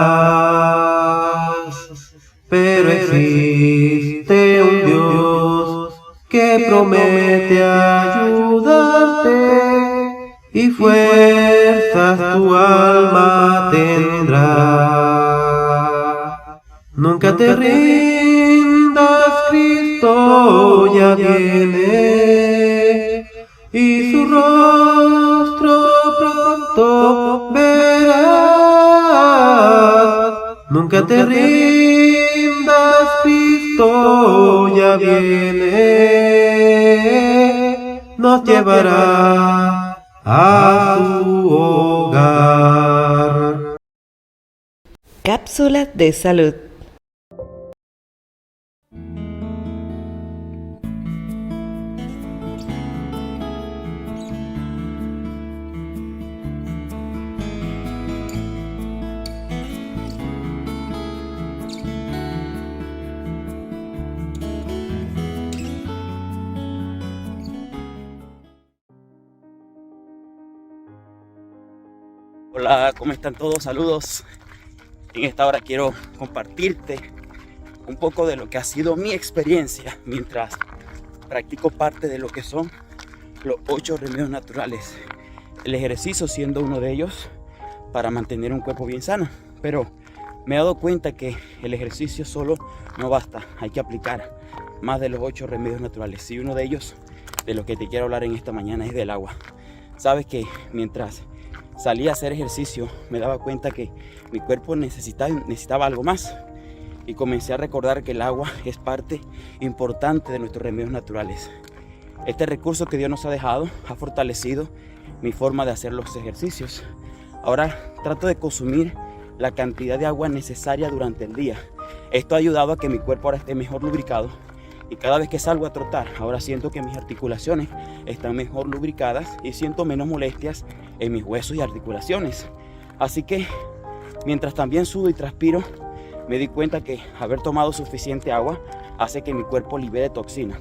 Pero existe un Dios que promete ayudarte y fuerzas tu alma tendrá. Nunca te rindas, Cristo ya viene, y su rostro pronto verás. Nunca te rindas, Cristo ya viene, nos llevará a su hogar. Cápsula de salud. Hola, ¿cómo están todos? Saludos. En esta hora quiero compartirte un poco de lo que ha sido mi experiencia mientras practico parte de lo que son los 8 remedios naturales. El ejercicio siendo uno de ellos para mantener un cuerpo bien sano. Pero me he dado cuenta que el ejercicio solo no basta. Hay que aplicar más de los 8 remedios naturales. Y uno de ellos, de lo que te quiero hablar en esta mañana, es del agua. Sabes que mientras salí a hacer ejercicio me daba cuenta que mi cuerpo necesitaba algo más, y comencé a recordar que el agua es parte importante de nuestros remedios naturales. Este recurso que Dios nos ha dejado ha fortalecido mi forma de hacer los ejercicios. Ahora trato de consumir la cantidad de agua necesaria durante el día. Esto ha ayudado a que mi cuerpo ahora esté mejor lubricado, y cada vez que salgo a trotar, ahora siento que mis articulaciones están mejor lubricadas y siento menos molestias en mis huesos y articulaciones. Así que mientras también sudo y transpiro, me di cuenta que haber tomado suficiente agua hace que mi cuerpo libere toxinas.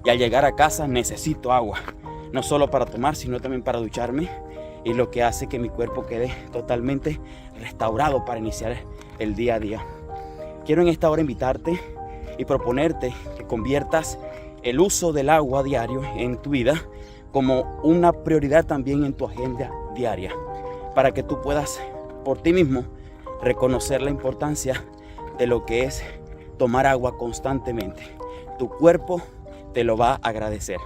Y al llegar a casa necesito agua, no solo para tomar, sino también para ducharme, y lo que hace que mi cuerpo quede totalmente restaurado para iniciar el día a día. Quiero en esta hora invitarte y proponerte que conviertas el uso del agua diario en tu vida como una prioridad también en tu agenda diaria, para que tú puedas por ti mismo reconocer la importancia de lo que es tomar agua constantemente. Tu cuerpo te lo va a agradecer.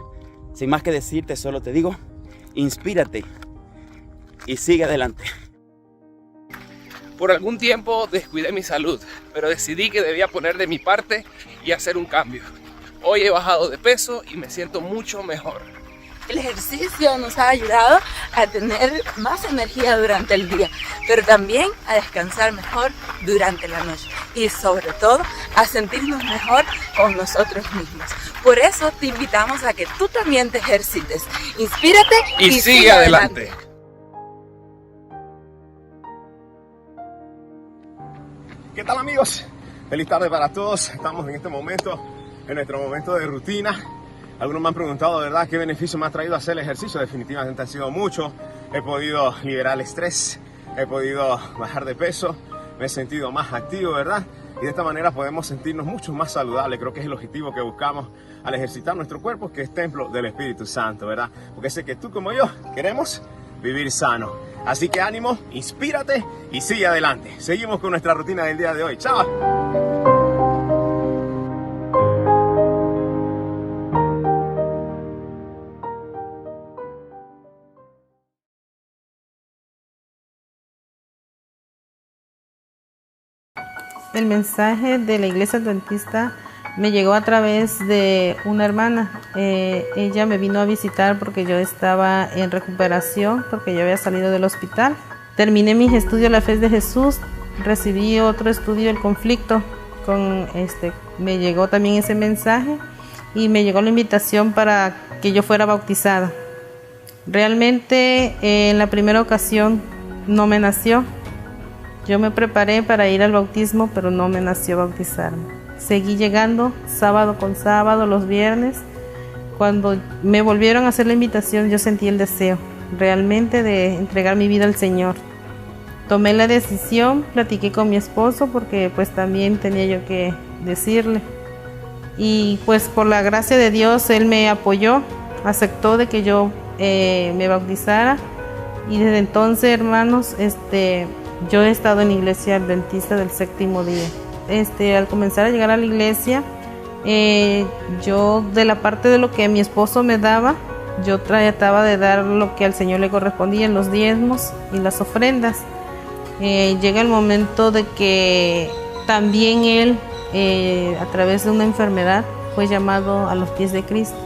Sin más que decirte, solo te digo, inspírate y sigue adelante. Por algún tiempo descuidé mi salud, pero decidí que debía poner de mi parte y hacer un cambio. Hoy he bajado de peso y me siento mucho mejor. El ejercicio nos ha ayudado a tener más energía durante el día, pero también a descansar mejor durante la noche y sobre todo a sentirnos mejor con nosotros mismos. Por eso te invitamos a que tú también te ejercites. Inspírate y sigue adelante. ¿Qué tal, amigos? Feliz tarde para todos. Estamos en este momento, en nuestro momento de rutina. Algunos me han preguntado, ¿verdad?, qué beneficio me ha traído hacer el ejercicio. Definitivamente han sido muchos. He podido liberar el estrés, he podido bajar de peso, me he sentido más activo, ¿verdad? Y de esta manera podemos sentirnos mucho más saludables. Creo que es el objetivo que buscamos al ejercitar nuestro cuerpo, que es templo del Espíritu Santo, ¿verdad? Porque sé que tú como yo queremos vivir sano. Así que ánimo, inspírate y sigue adelante. Seguimos con nuestra rutina del día de hoy. ¡Chao! El mensaje de la Iglesia Adventista me llegó a través de una hermana. Ella me vino a visitar porque yo estaba en recuperación, porque yo había salido del hospital. Terminé mis estudios de la fe de Jesús, recibí otro estudio del conflicto. Me llegó también ese mensaje y me llegó la invitación para que yo fuera bautizada. Realmente en la primera ocasión no me nació. Yo me preparé para ir al bautismo, pero no me nació bautizarme. Seguí llegando sábado con sábado, los viernes. Cuando me volvieron a hacer la invitación, yo sentí el deseo realmente de entregar mi vida al Señor. Tomé la decisión, platiqué con mi esposo porque pues también tenía yo que decirle. Y pues por la gracia de Dios, él me apoyó, aceptó de que yo me bautizara. Y desde entonces, hermanos, yo he estado en la Iglesia Adventista del Séptimo Día. al comenzar a llegar a la iglesia, yo de la parte de lo que mi esposo me daba, yo trataba de dar lo que al Señor le correspondía en los diezmos y las ofrendas. Llega el momento de que también él, a través de una enfermedad, fue llamado a los pies de Cristo.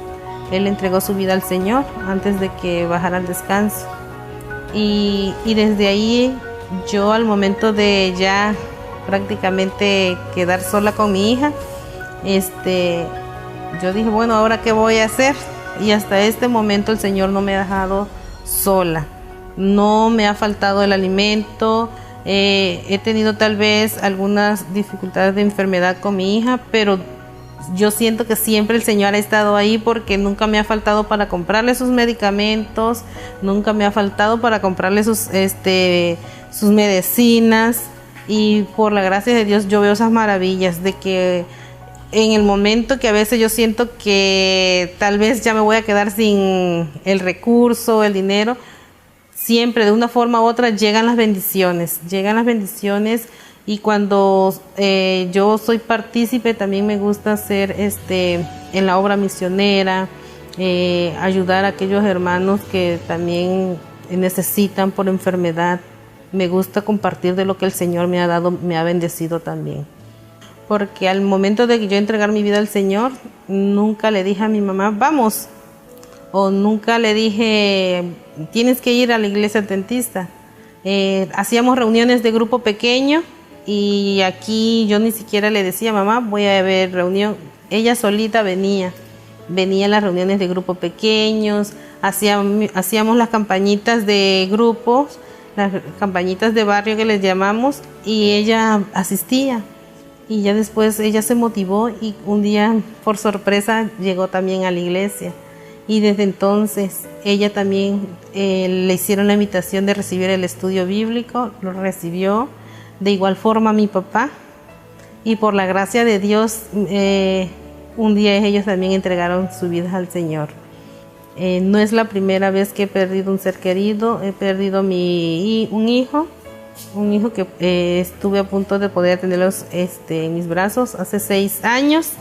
Él entregó su vida al Señor antes de que bajara al descanso. Y desde ahí, yo al momento de ya prácticamente quedar sola con mi hija, yo dije, bueno, ¿ahora qué voy a hacer? Y hasta este momento el Señor no me ha dejado sola. No me ha faltado el alimento. He tenido tal vez algunas dificultades de enfermedad con mi hija, pero yo siento que siempre el Señor ha estado ahí, porque nunca me ha faltado para comprarle sus medicamentos, nunca me ha faltado para comprarle sus medicinas, y por la gracia de Dios yo veo esas maravillas de que en el momento que a veces yo siento que tal vez ya me voy a quedar sin el recurso, el dinero, siempre de una forma u otra llegan las bendiciones, y cuando yo soy partícipe también me gusta hacer en la obra misionera, ayudar a aquellos hermanos que también necesitan por enfermedad. Me gusta compartir de lo que el Señor me ha dado, me ha bendecido también. Porque al momento de que yo entregar mi vida al Señor, nunca le dije a mi mamá, vamos, o nunca le dije, tienes que ir a la iglesia adventista. Hacíamos reuniones de grupo pequeño, y aquí yo ni siquiera le decía, mamá, voy a ver reunión. Ella solita venía a las reuniones de grupo pequeños, hacíamos las campañitas de grupos, las campañitas de barrio que les llamamos, y ella asistía. Y ya después ella se motivó y un día por sorpresa llegó también a la iglesia. Y desde entonces ella también le hicieron la invitación de recibir el estudio bíblico, lo recibió. De igual forma mi papá, y por la gracia de Dios un día ellos también entregaron su vida al Señor. No es la primera vez que he perdido un ser querido. He perdido un hijo que estuve a punto de poder tenerlos en mis brazos hace 6 años.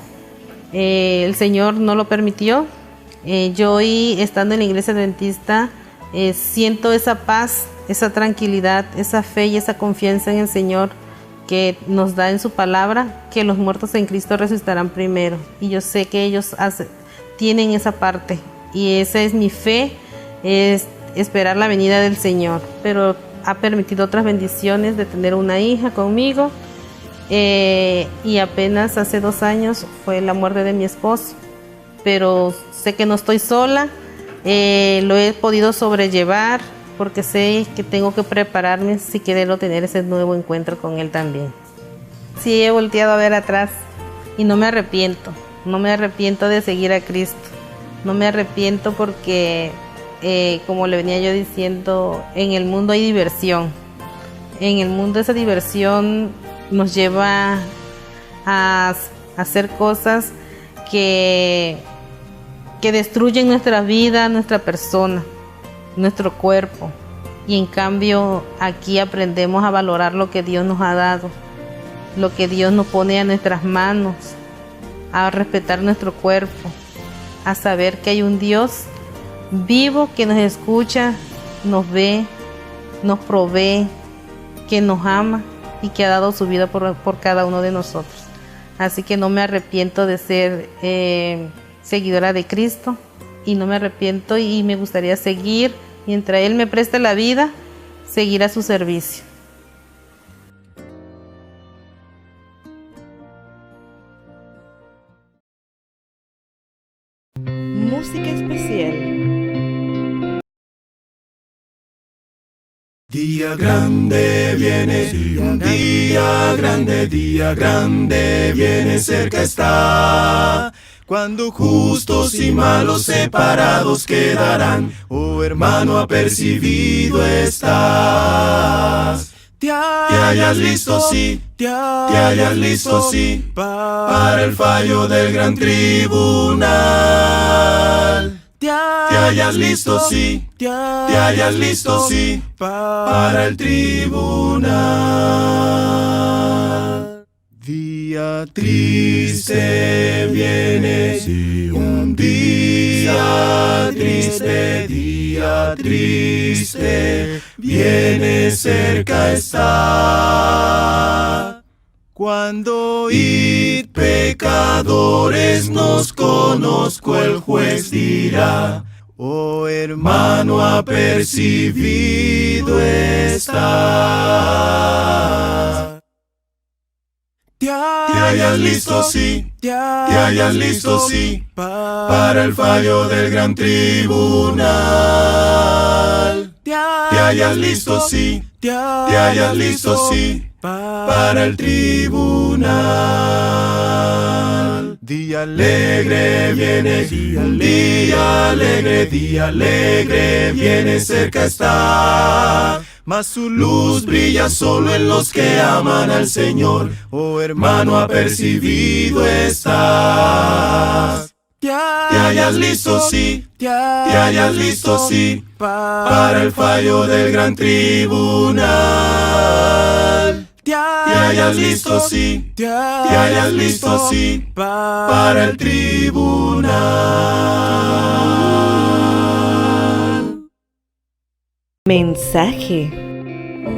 El Señor no lo permitió. Yo hoy, estando en la iglesia adventista, siento esa paz, esa tranquilidad, esa fe y esa confianza en el Señor que nos da en su palabra, que los muertos en Cristo resucitarán primero. Y yo sé que ellos tienen esa parte, y esa es mi fe, es esperar la venida del Señor. Pero ha permitido otras bendiciones de tener una hija conmigo, y apenas hace 2 años fue la muerte de mi esposo. Pero sé que no estoy sola, lo he podido sobrellevar, porque sé que tengo que prepararme si quiero tener ese nuevo encuentro con Él también. Sí, he volteado a ver atrás y no me arrepiento de seguir a Cristo, no me arrepiento porque, como le venía yo diciendo, en el mundo hay diversión, en el mundo esa diversión nos lleva a hacer cosas que destruyen nuestra vida, nuestra persona, nuestro cuerpo. Y en cambio aquí aprendemos a valorar lo que Dios nos ha dado, lo que Dios nos pone a nuestras manos, a respetar nuestro cuerpo, a saber que hay un Dios vivo que nos escucha, nos ve, nos provee, que nos ama y que ha dado su vida por cada uno de nosotros. Así que no me arrepiento de ser seguidora de Cristo, y no me arrepiento, y me gustaría seguir, mientras Él me preste la vida, seguir a su servicio. Música especial. Día grande viene, un día grande viene, cerca está. Cuando justos y malos separados quedarán, oh hermano, apercibido estás. Te hallas listo, sí, te hallas listo, sí, para el fallo del gran tribunal. Te hallas listo, sí, te hallas listo, sí, para el tribunal. día triste viene, sí, un día triste, viene, cerca está. Cuando id pecadores nos conozco, el juez dirá, oh hermano, apercibido está. Te hallas listo, sí, te hallas listo, sí, para el fallo del gran tribunal. Te hallas listo, sí, te hallas listo, sí, para el tribunal. Día alegre viene, día alegre viene, cerca está. Mas su luz brilla solo en los que aman al Señor. Oh hermano, apercibido estás. Te hallas listo, sí, te hallas listo, sí, para el fallo del gran tribunal. Te hallas listo, sí, te hallas listo, sí, para el tribunal. Mensaje.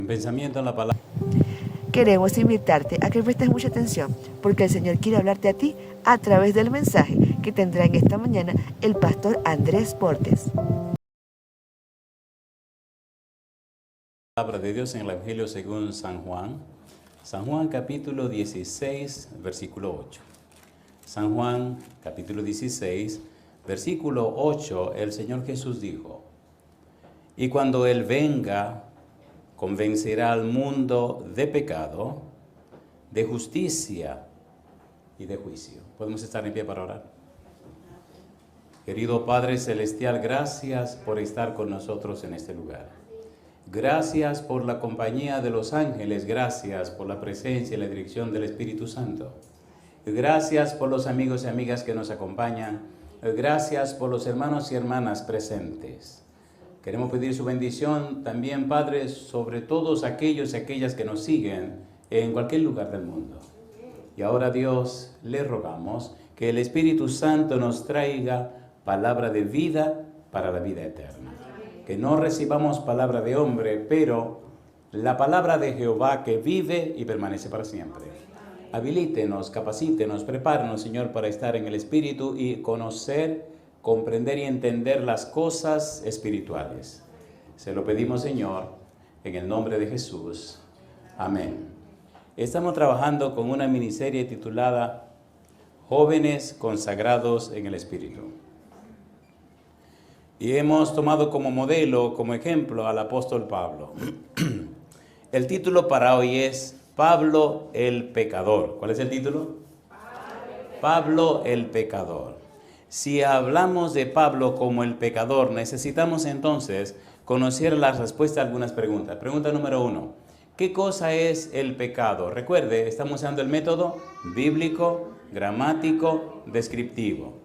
Pensamiento en la palabra. Queremos invitarte a que prestes mucha atención, porque el Señor quiere hablarte a ti a través del mensaje que tendrá en esta mañana el pastor Andrés Portes. Palabra de Dios en el Evangelio según San Juan. San Juan capítulo 16, versículo 8. San Juan capítulo 16, versículo 8, el Señor Jesús dijo, y cuando Él venga, convencerá al mundo de pecado, de justicia y de juicio. ¿Podemos estar en pie para orar? Querido Padre Celestial, gracias por estar con nosotros en este lugar. Gracias por la compañía de los ángeles, gracias por la presencia y la dirección del Espíritu Santo. Gracias por los amigos y amigas que nos acompañan. Gracias por los hermanos y hermanas presentes. Queremos pedir su bendición también, Padre, sobre todos aquellos y aquellas que nos siguen en cualquier lugar del mundo. Y ahora, Dios, le rogamos que el Espíritu Santo nos traiga palabra de vida para la vida eterna. Que no recibamos palabra de hombre, pero la palabra de Jehová que vive y permanece para siempre. Habilítenos, capacítenos, prepárenos, Señor, para estar en el Espíritu y conocer, comprender y entender las cosas espirituales. Se lo pedimos, Señor, en el nombre de Jesús. Amén. Estamos trabajando con una miniserie titulada Jóvenes consagrados en el Espíritu. Y hemos tomado como modelo, como ejemplo, al apóstol Pablo. El título para hoy es Pablo el Pecador. ¿Cuál es el título? Pablo el Pecador. Si hablamos de Pablo como el pecador, necesitamos entonces conocer la respuesta a algunas preguntas. Pregunta número 1. ¿Qué cosa es el pecado? Recuerde, estamos usando el método bíblico, gramático, descriptivo.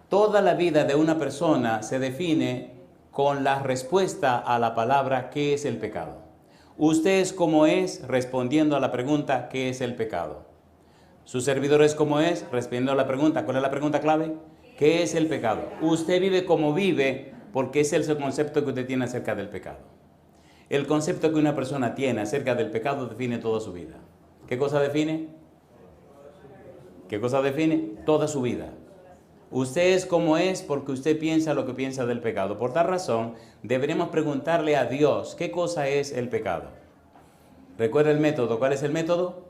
Toda la vida de una persona se define con la respuesta a la palabra ¿qué es el pecado? Usted es como es respondiendo a la pregunta ¿qué es el pecado? Su servidor es como es respondiendo a la pregunta. ¿Cuál es la pregunta clave? ¿Qué es el pecado? Usted vive como vive porque ese es el concepto que usted tiene acerca del pecado. El concepto que una persona tiene acerca del pecado define toda su vida. ¿Qué cosa define? ¿Qué cosa define? Toda su vida. Usted es como es porque usted piensa lo que piensa del pecado. Por tal razón, deberemos preguntarle a Dios, ¿qué cosa es el pecado? Recuerda el método. ¿Cuál es el método?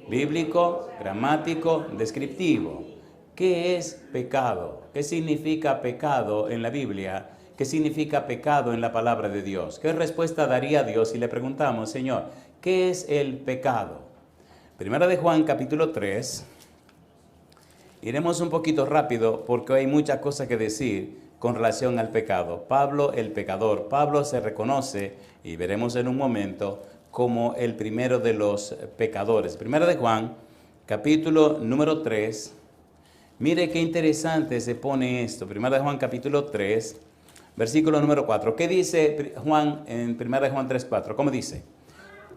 Bíblico, gramático, descriptivo. ¿Qué es pecado? ¿Qué significa pecado en la Biblia? ¿Qué significa pecado en la palabra de Dios? ¿Qué respuesta daría Dios si le preguntamos, Señor, ¿qué es el pecado? Primera de Juan, capítulo 3. Iremos un poquito rápido porque hay muchas cosas que decir con relación al pecado. Pablo el pecador. Pablo se reconoce, y veremos en un momento, como el primero de los pecadores. Primera de Juan, capítulo número 3. Mire qué interesante se pone esto. Primera de Juan, capítulo 3, versículo número 4. ¿Qué dice Juan en Primera de Juan 3, 4? ¿Cómo dice?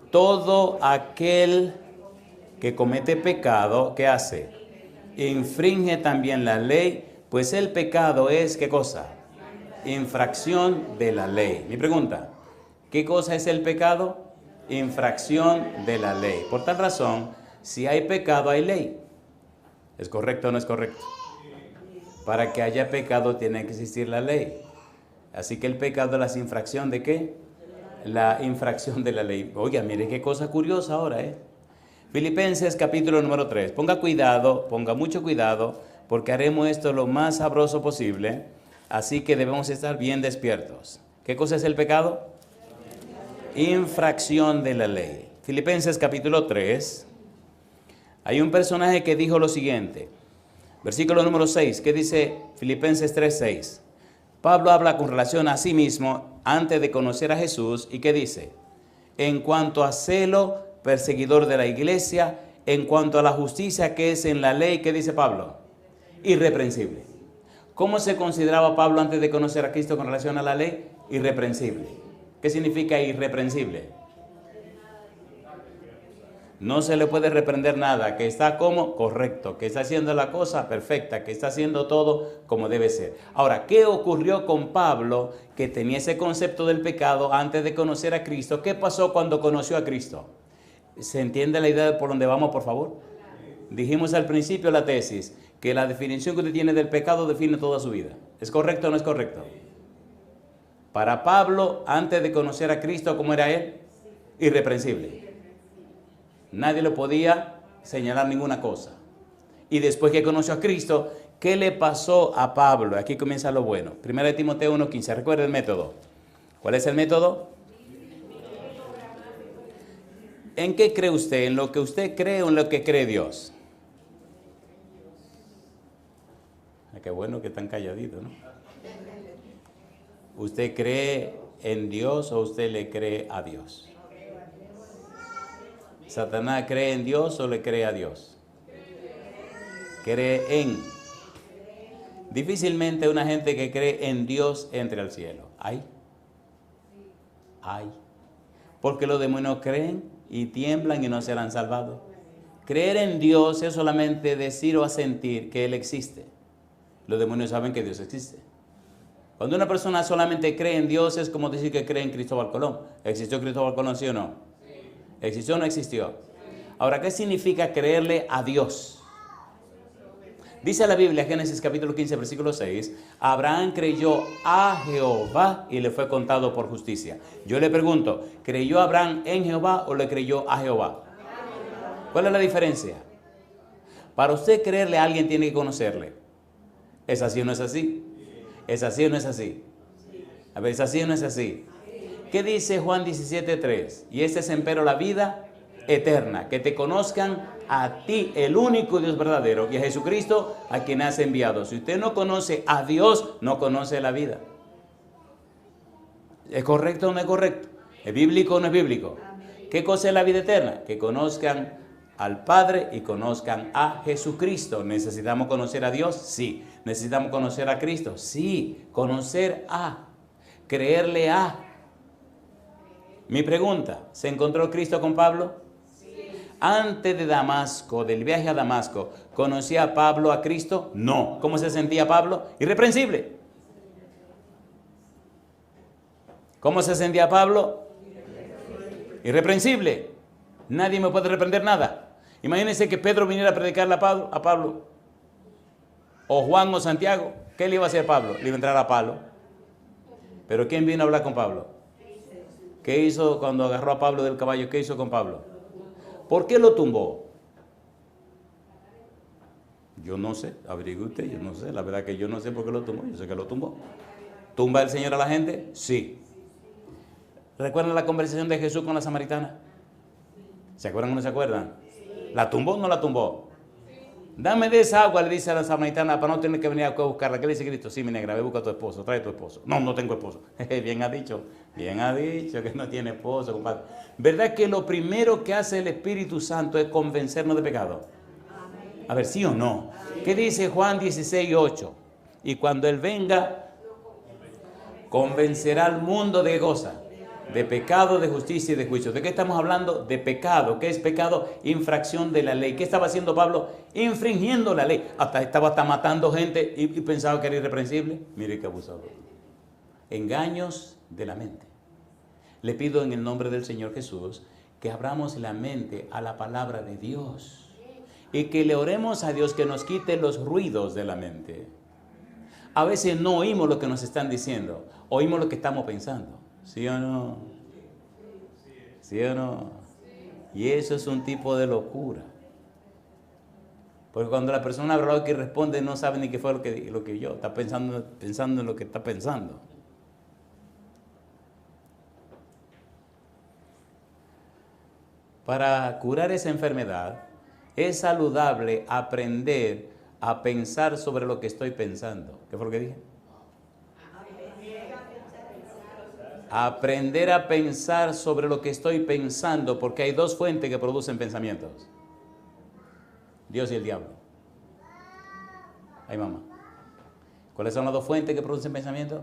Todo aquel que comete pecado, ¿qué hace? Infringe también la ley, pues el pecado es, ¿qué cosa? Infracción de la ley. Mi pregunta, ¿qué cosa es el pecado? Infracción de la ley. Por tal razón, si hay pecado, hay ley. ¿Es correcto o no es correcto? Para que haya pecado tiene que existir la ley. Así que el pecado es la infracción de ¿qué? La infracción de la ley. Oiga, mire qué cosa curiosa ahora, Filipenses capítulo número 3. Ponga cuidado, ponga mucho cuidado, porque haremos esto lo más sabroso posible. Así que debemos estar bien despiertos. ¿Qué cosa es el pecado? Infracción de la ley. Filipenses capítulo 3. Hay un personaje que dijo lo siguiente. Versículo número 6. ¿Qué dice Filipenses 3:6? Pablo habla con relación a sí mismo antes de conocer a Jesús. ¿Y qué dice? En cuanto a celo, perseguidor de la iglesia, en cuanto a la justicia que es en la ley, ¿qué dice Pablo? Irreprensible. ¿Cómo se consideraba Pablo antes de conocer a Cristo con relación a la ley? Irreprensible. ¿Qué significa irreprensible? No se le puede reprender nada, que está como correcto, que está haciendo la cosa perfecta, que está haciendo todo como debe ser. Ahora, ¿qué ocurrió con Pablo que tenía ese concepto del pecado antes de conocer a Cristo? ¿Qué pasó cuando conoció a Cristo? ¿Se entiende la idea de por dónde vamos, por favor? Dijimos al principio la tesis, que la definición que usted tiene del pecado define toda su vida. ¿Es correcto o no es correcto? Para Pablo, antes de conocer a Cristo, ¿cómo era él? Irreprensible. Nadie le podía señalar ninguna cosa. Y después que conoció a Cristo, ¿qué le pasó a Pablo? Aquí comienza lo bueno. 1 Timoteo 1:15. Recuerda el método. ¿Cuál es el método? ¿En qué cree usted? ¿En lo que usted cree o en lo que cree Dios? Qué bueno que están calladitos, ¿no? ¿Usted cree en Dios o usted le cree a Dios? ¿Satanás cree en Dios o le cree a Dios? Cree en. Difícilmente una gente que cree en Dios entre al cielo. ¿Hay? Porque los demonios creen y tiemblan y no serán salvados. Creer en Dios es solamente decir o asentir que Él existe. Los demonios saben que Dios existe. Cuando una persona solamente cree en Dios es como decir que cree en Cristóbal Colón. ¿Existió Cristóbal Colón, sí o no? ¿Existió o no existió? Ahora, ¿qué significa creerle a Dios? Dice la Biblia, Génesis capítulo 15, versículo 6, Abraham creyó a Jehová y le fue contado por justicia. Yo le pregunto, ¿creyó Abraham en Jehová o le creyó a Jehová? ¿Cuál es la diferencia? Para usted creerle a alguien tiene que conocerle. ¿Es así o no es así? ¿Es así o no es así? A ver, ¿es así o no es así? ¿Qué dice Juan 17:3? Y esta es empero la vida eterna, que te conozcan a ti, el único Dios verdadero, y a Jesucristo, a quien has enviado. Si usted no conoce a Dios, no conoce la vida. ¿Es correcto o no es correcto? ¿Es bíblico o no es bíblico? ¿Qué cosa es la vida eterna? Que conozcan al Padre y conozcan a Jesucristo. ¿Necesitamos conocer a Dios? Sí. ¿Necesitamos conocer a Cristo? Sí. Conocer a, creerle a. Mi pregunta, ¿se encontró Cristo con Pablo? Sí. Antes de Damasco, del viaje a Damasco, ¿conocía Pablo a Cristo? No. ¿Cómo se sentía Pablo? Irreprensible. ¿Cómo se sentía Pablo? Irreprensible. Nadie me puede reprender nada. Imagínense que Pedro viniera a predicarle a Pablo. O Juan o Santiago. ¿Qué le iba a hacer Pablo? Le iba a entrar a palo. Pero ¿quién vino a hablar con Pablo? ¿Qué hizo cuando agarró a Pablo del caballo? ¿Qué hizo con Pablo? ¿Por qué lo tumbó? Yo no sé, averigüe usted, yo no sé. La verdad que yo no sé por qué lo tumbó, yo sé que lo tumbó. ¿Tumba el Señor a la gente? Sí. ¿Recuerdan la conversación de Jesús con la samaritana? ¿Se acuerdan o no se acuerdan? ¿La tumbó o no la tumbó? Dame de esa agua, le dice a la samaritana, para no tener que venir a buscarla. ¿Qué le dice Cristo? Sí, mi negra, ve, busca a tu esposo, trae a tu esposo. No, no tengo esposo. Bien ha dicho que no tiene esposo, compadre. ¿Verdad que lo primero que hace el Espíritu Santo es convencernos de pecado? A ver, ¿sí o no? ¿Qué dice Juan 16:8? Y cuando Él venga, convencerá al mundo de cosa. De pecado, de justicia y de juicio. ¿De qué estamos hablando? De pecado. ¿Qué es pecado? Infracción de la ley. ¿Qué estaba haciendo Pablo? Infringiendo la ley. Estaba matando gente y pensaba que era irreprensible. Mire qué abusador. Engaños de la mente. Le pido en el nombre del Señor Jesús que abramos la mente a la palabra de Dios y que le oremos a Dios que nos quite los ruidos de la mente. A veces no oímos lo que nos están diciendo, oímos lo que estamos pensando. ¿Sí o no? ¿Sí o no? Y eso es un tipo de locura. Porque cuando la persona habla que responde no sabe ni qué fue lo que yo, está pensando en lo que está pensando. Para curar esa enfermedad es saludable aprender a pensar sobre lo que estoy pensando. ¿Qué fue lo que dije? Aprender a pensar sobre lo que estoy pensando, porque hay dos fuentes que producen pensamientos: Dios y el diablo. Ay, mamá. ¿Cuáles son las dos fuentes que producen pensamientos?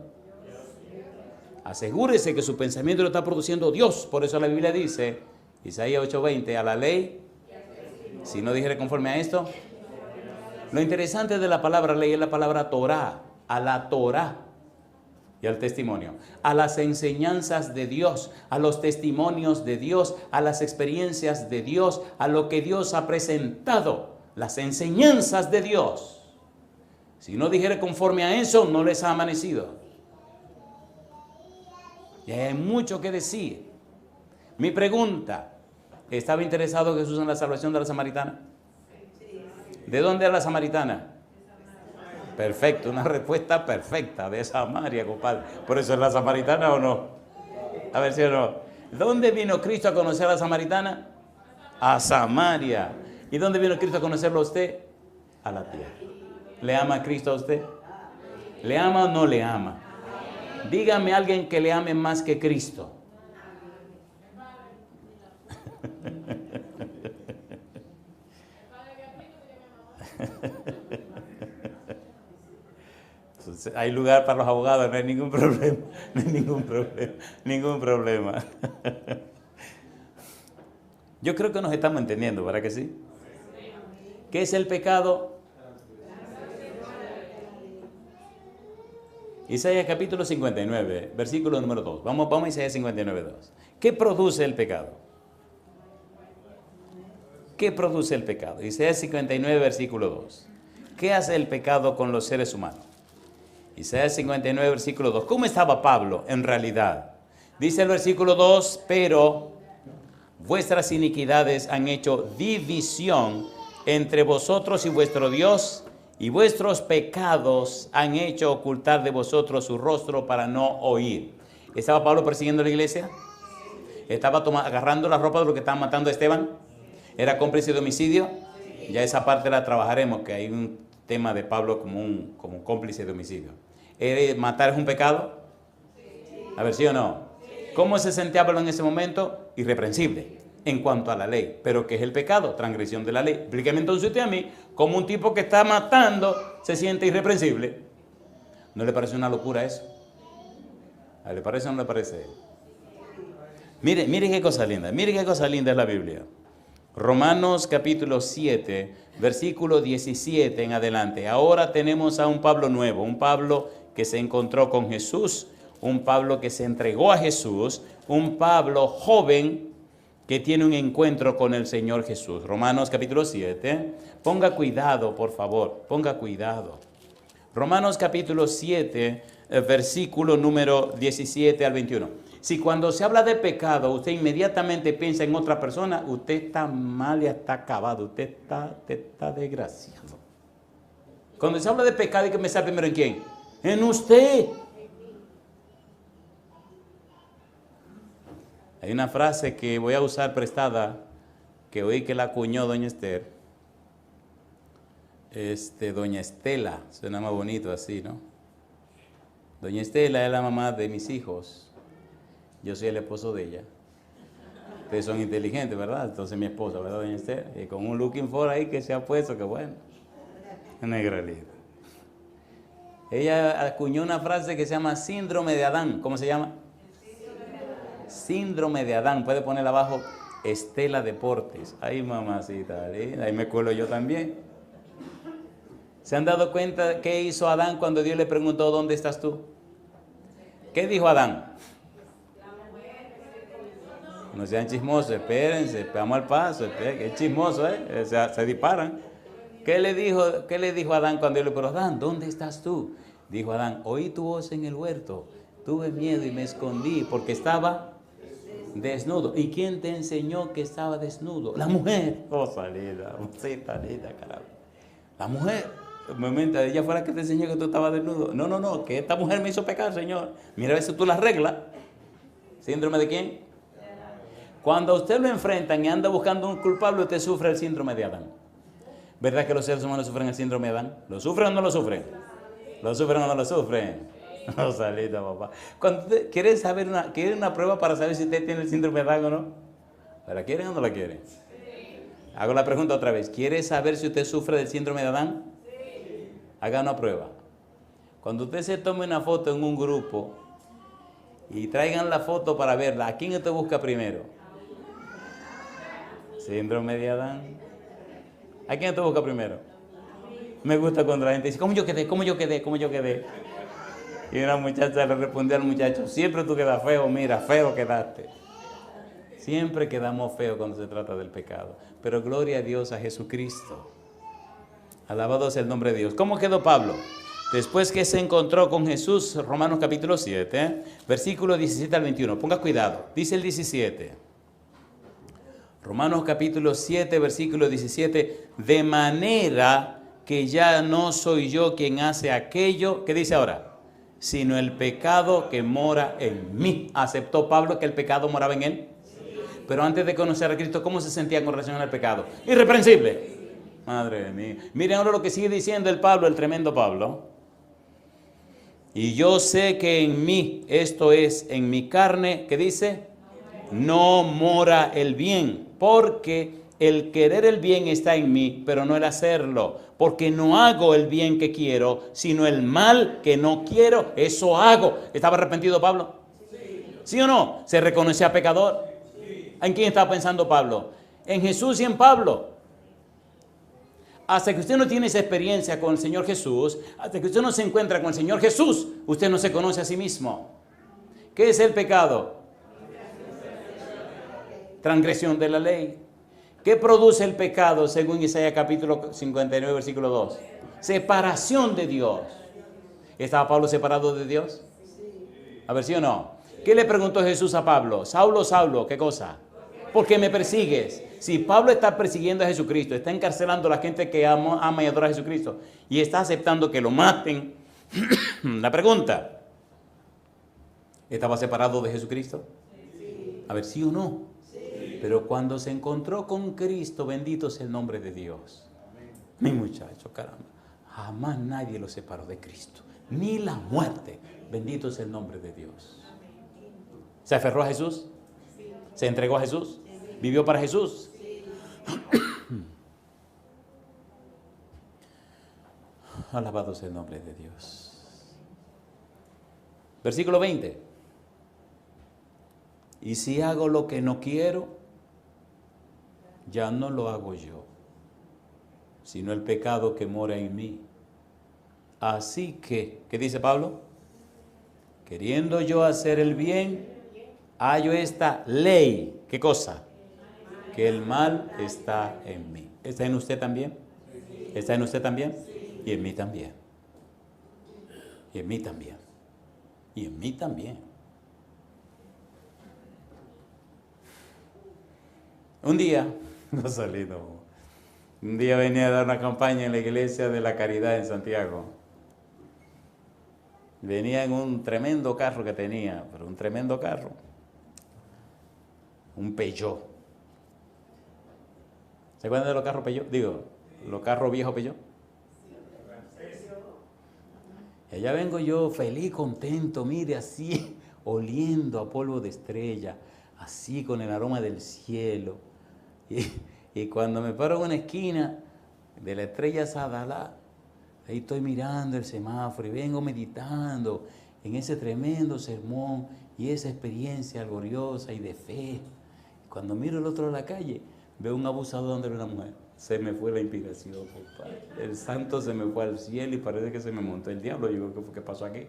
Asegúrese que su pensamiento lo está produciendo Dios. Por eso la Biblia dice, Isaías 8:20, a la ley, si no dijere conforme a esto. Lo interesante de la palabra ley es la palabra Torah, a la Torah y al testimonio, a las enseñanzas de Dios, a los testimonios de Dios, a las experiencias de Dios, a lo que Dios ha presentado, las enseñanzas de Dios. Si no dijere conforme a eso, no les ha amanecido. Y hay mucho que decir. Mi pregunta, ¿estaba interesado Jesús en la salvación de la samaritana? ¿De dónde era la samaritana? Perfecto, una respuesta perfecta, de Samaria, compadre. ¿Por eso es la samaritana o no? A ver si o no. ¿Dónde vino Cristo a conocer a la samaritana? A Samaria. ¿Y dónde vino Cristo a conocerlo a usted? A la tierra. ¿Le ama a Cristo a usted? ¿Le ama o no le ama? Dígame a alguien que le ame más que Cristo. Entonces, hay lugar para los abogados, no hay ningún problema, no hay ningún problema. Yo creo que nos estamos entendiendo, ¿verdad que sí? ¿Qué es el pecado? Isaías capítulo 59, versículo número 2. Vamos a Isaías 59, 2. ¿Qué produce el pecado? ¿Qué produce el pecado? Isaías 59, versículo 2. ¿Qué hace el pecado con los seres humanos? Isaías 59, versículo 2. ¿Cómo estaba Pablo en realidad? Dice el versículo 2, pero vuestras iniquidades han hecho división entre vosotros y vuestro Dios, y vuestros pecados han hecho ocultar de vosotros su rostro para no oír. ¿Estaba Pablo persiguiendo a la iglesia? ¿Estaba agarrando la ropa de los que estaban matando a Esteban? ¿Era cómplice de homicidio? Ya esa parte la trabajaremos, que hay un tema de Pablo como cómplice de homicidio. ¿Matar es un pecado? A ver, ¿sí o no? ¿Cómo se sentía Pablo en ese momento? Irreprensible en cuanto a la ley. ¿Pero qué es el pecado? Transgresión de la ley. Explíqueme entonces usted a mí, como un tipo que está matando se siente irreprensible. ¿No le parece una locura eso? ¿Le parece o no le parece? Mire qué cosa linda, mire qué cosa linda es la Biblia. Romanos capítulo 7, versículo 17 en adelante. Ahora tenemos a un Pablo nuevo, un Pablo que se encontró con Jesús, un Pablo que se entregó a Jesús, un Pablo joven que tiene un encuentro con el Señor Jesús. Romanos capítulo 7, ponga cuidado por favor, ponga cuidado. Romanos capítulo 7, versículo número 17 al 21. Si cuando se habla de pecado, usted inmediatamente piensa en otra persona, usted está mal y está acabado, usted está desgraciado. Cuando se habla de pecado, hay que pensar primero en quién. En usted. Hay una frase que voy a usar prestada, que oí que la acuñó doña Esther. Doña Estela, suena más bonito así, ¿no? Doña Estela es la mamá de mis hijos. Yo soy el esposo de ella. Ustedes son inteligentes, ¿verdad? Entonces mi esposa, ¿verdad, doña Esther? Y con un looking for ahí que se ha puesto, que bueno. Negralito. Ella acuñó una frase que se llama síndrome de Adán. ¿Cómo se llama? Síndrome de Adán. Puede poner abajo Estela Deportes. Ay, mamacita, ahí me cuelo yo también. ¿Se han dado cuenta qué hizo Adán cuando Dios le preguntó dónde estás tú? ¿Qué dijo Adán? No sean chismosos, espérense, vamos al paso, que es chismoso, se disparan. ¿Qué le dijo Adán cuando Dios le preguntó, Adán, ¿dónde estás tú? Dijo Adán, oí tu voz en el huerto, tuve miedo y me escondí porque estaba desnudo. ¿Y quién te enseñó que estaba desnudo? La mujer. Oh, salida, caramba. La mujer. Un momento, ella fue la que te enseñó que tú estabas desnudo. No, que esta mujer me hizo pecar, Señor. Mira a ver si tú la arreglas. ¿Síndrome de quién? Cuando a usted lo enfrentan y anda buscando un culpable, usted sufre el síndrome de Adán. ¿Verdad que los seres humanos sufren el síndrome de Adán? ¿Lo sufren o no lo sufren? ¿Lo sufren o no lo sufren? No, salita, papá. Cuando usted quiere una prueba para saber si usted tiene el síndrome de Adán o no, ¿la quieren o no la quieren? Hago la pregunta otra vez. ¿Quiere saber si usted sufre del síndrome de Adán? Haga una prueba. Cuando usted se tome una foto en un grupo y traigan la foto para verla, ¿a quién usted busca primero? Síndrome de Adán. ¿A quién usted busca primero? Me gusta cuando la gente dice, ¿cómo yo quedé? Y una muchacha le respondió al muchacho, siempre tú quedas feo, mira, feo quedaste. Siempre quedamos feos cuando se trata del pecado. Pero gloria a Dios, a Jesucristo. Alabado sea el nombre de Dios. ¿Cómo quedó Pablo? Después que se encontró con Jesús, Romanos capítulo 7, versículo 17 al 21. Ponga cuidado, dice el 17. Romanos capítulo 7, versículo 17. De manera que ya no soy yo quien hace aquello, ¿qué dice ahora? Sino el pecado que mora en mí. ¿Aceptó Pablo que el pecado moraba en él? Sí. Pero antes de conocer a Cristo, ¿cómo se sentía con relación al pecado? Irreprensible. Madre mía. Miren ahora lo que sigue diciendo el Pablo, el tremendo Pablo. Y yo sé que en mí, esto es, en mi carne, ¿qué dice? No mora el bien, porque el querer el bien está en mí, pero no el hacerlo. Porque no hago el bien que quiero, sino el mal que no quiero, eso hago. ¿Estaba arrepentido Pablo? ¿Sí o no? ¿Se reconocía pecador? ¿En quién estaba pensando Pablo? En Jesús y en Pablo. Hasta que usted no tiene esa experiencia con el Señor Jesús, hasta que usted no se encuentra con el Señor Jesús, usted no se conoce a sí mismo. ¿Qué es el pecado? Transgresión de la ley. ¿Qué produce el pecado según Isaías capítulo 59, versículo 2? Separación de Dios. ¿Estaba Pablo separado de Dios? A ver, ¿sí o no? ¿Qué le preguntó Jesús a Pablo? Saulo, Saulo, ¿qué cosa? ¿Por qué me persigues? Si Pablo está persiguiendo a Jesucristo, está encarcelando a la gente que ama y adora a Jesucristo, y está aceptando que lo maten, la pregunta, ¿estaba separado de Jesucristo? A ver, ¿sí o no? Pero cuando se encontró con Cristo, bendito sea el nombre de Dios. Mi muchacho, caramba, jamás nadie lo separó de Cristo, ni la muerte. Bendito sea el nombre de Dios. ¿Se aferró a Jesús? ¿Se entregó a Jesús? ¿Vivió para Jesús? Alabado sea el nombre de Dios. Versículo 20. Y si hago lo que no quiero, ya no lo hago yo, sino el pecado que mora en mí. Así que, ¿qué dice Pablo? Queriendo yo hacer el bien, hallo esta ley. ¿Qué cosa? Que el mal está en mí. ¿Está en usted también? ¿Está en usted también? Y en mí también. Y en mí también. Y en mí también. Un día venía a dar una campaña en la iglesia de la Caridad en Santiago. Venía en un tremendo carro que tenía, pero un tremendo carro. Un Peugeot. ¿Se acuerdan de los carros Peugeot? Digo, los carros viejos Peugeot. Y allá vengo yo feliz, contento, mire, así, oliendo a polvo de estrella, así con el aroma del cielo. Y cuando me paro en una esquina de la estrella Sadalá, ahí estoy mirando el semáforo y vengo meditando en ese tremendo sermón Y esa experiencia gloriosa y de fe. Cuando miro el otro de la calle, veo un abusador donde era una mujer. Se me fue la inspiración, compadre. El santo se me fue al cielo y parece que se me montó el diablo. Yo digo, ¿qué fue que pasó aquí?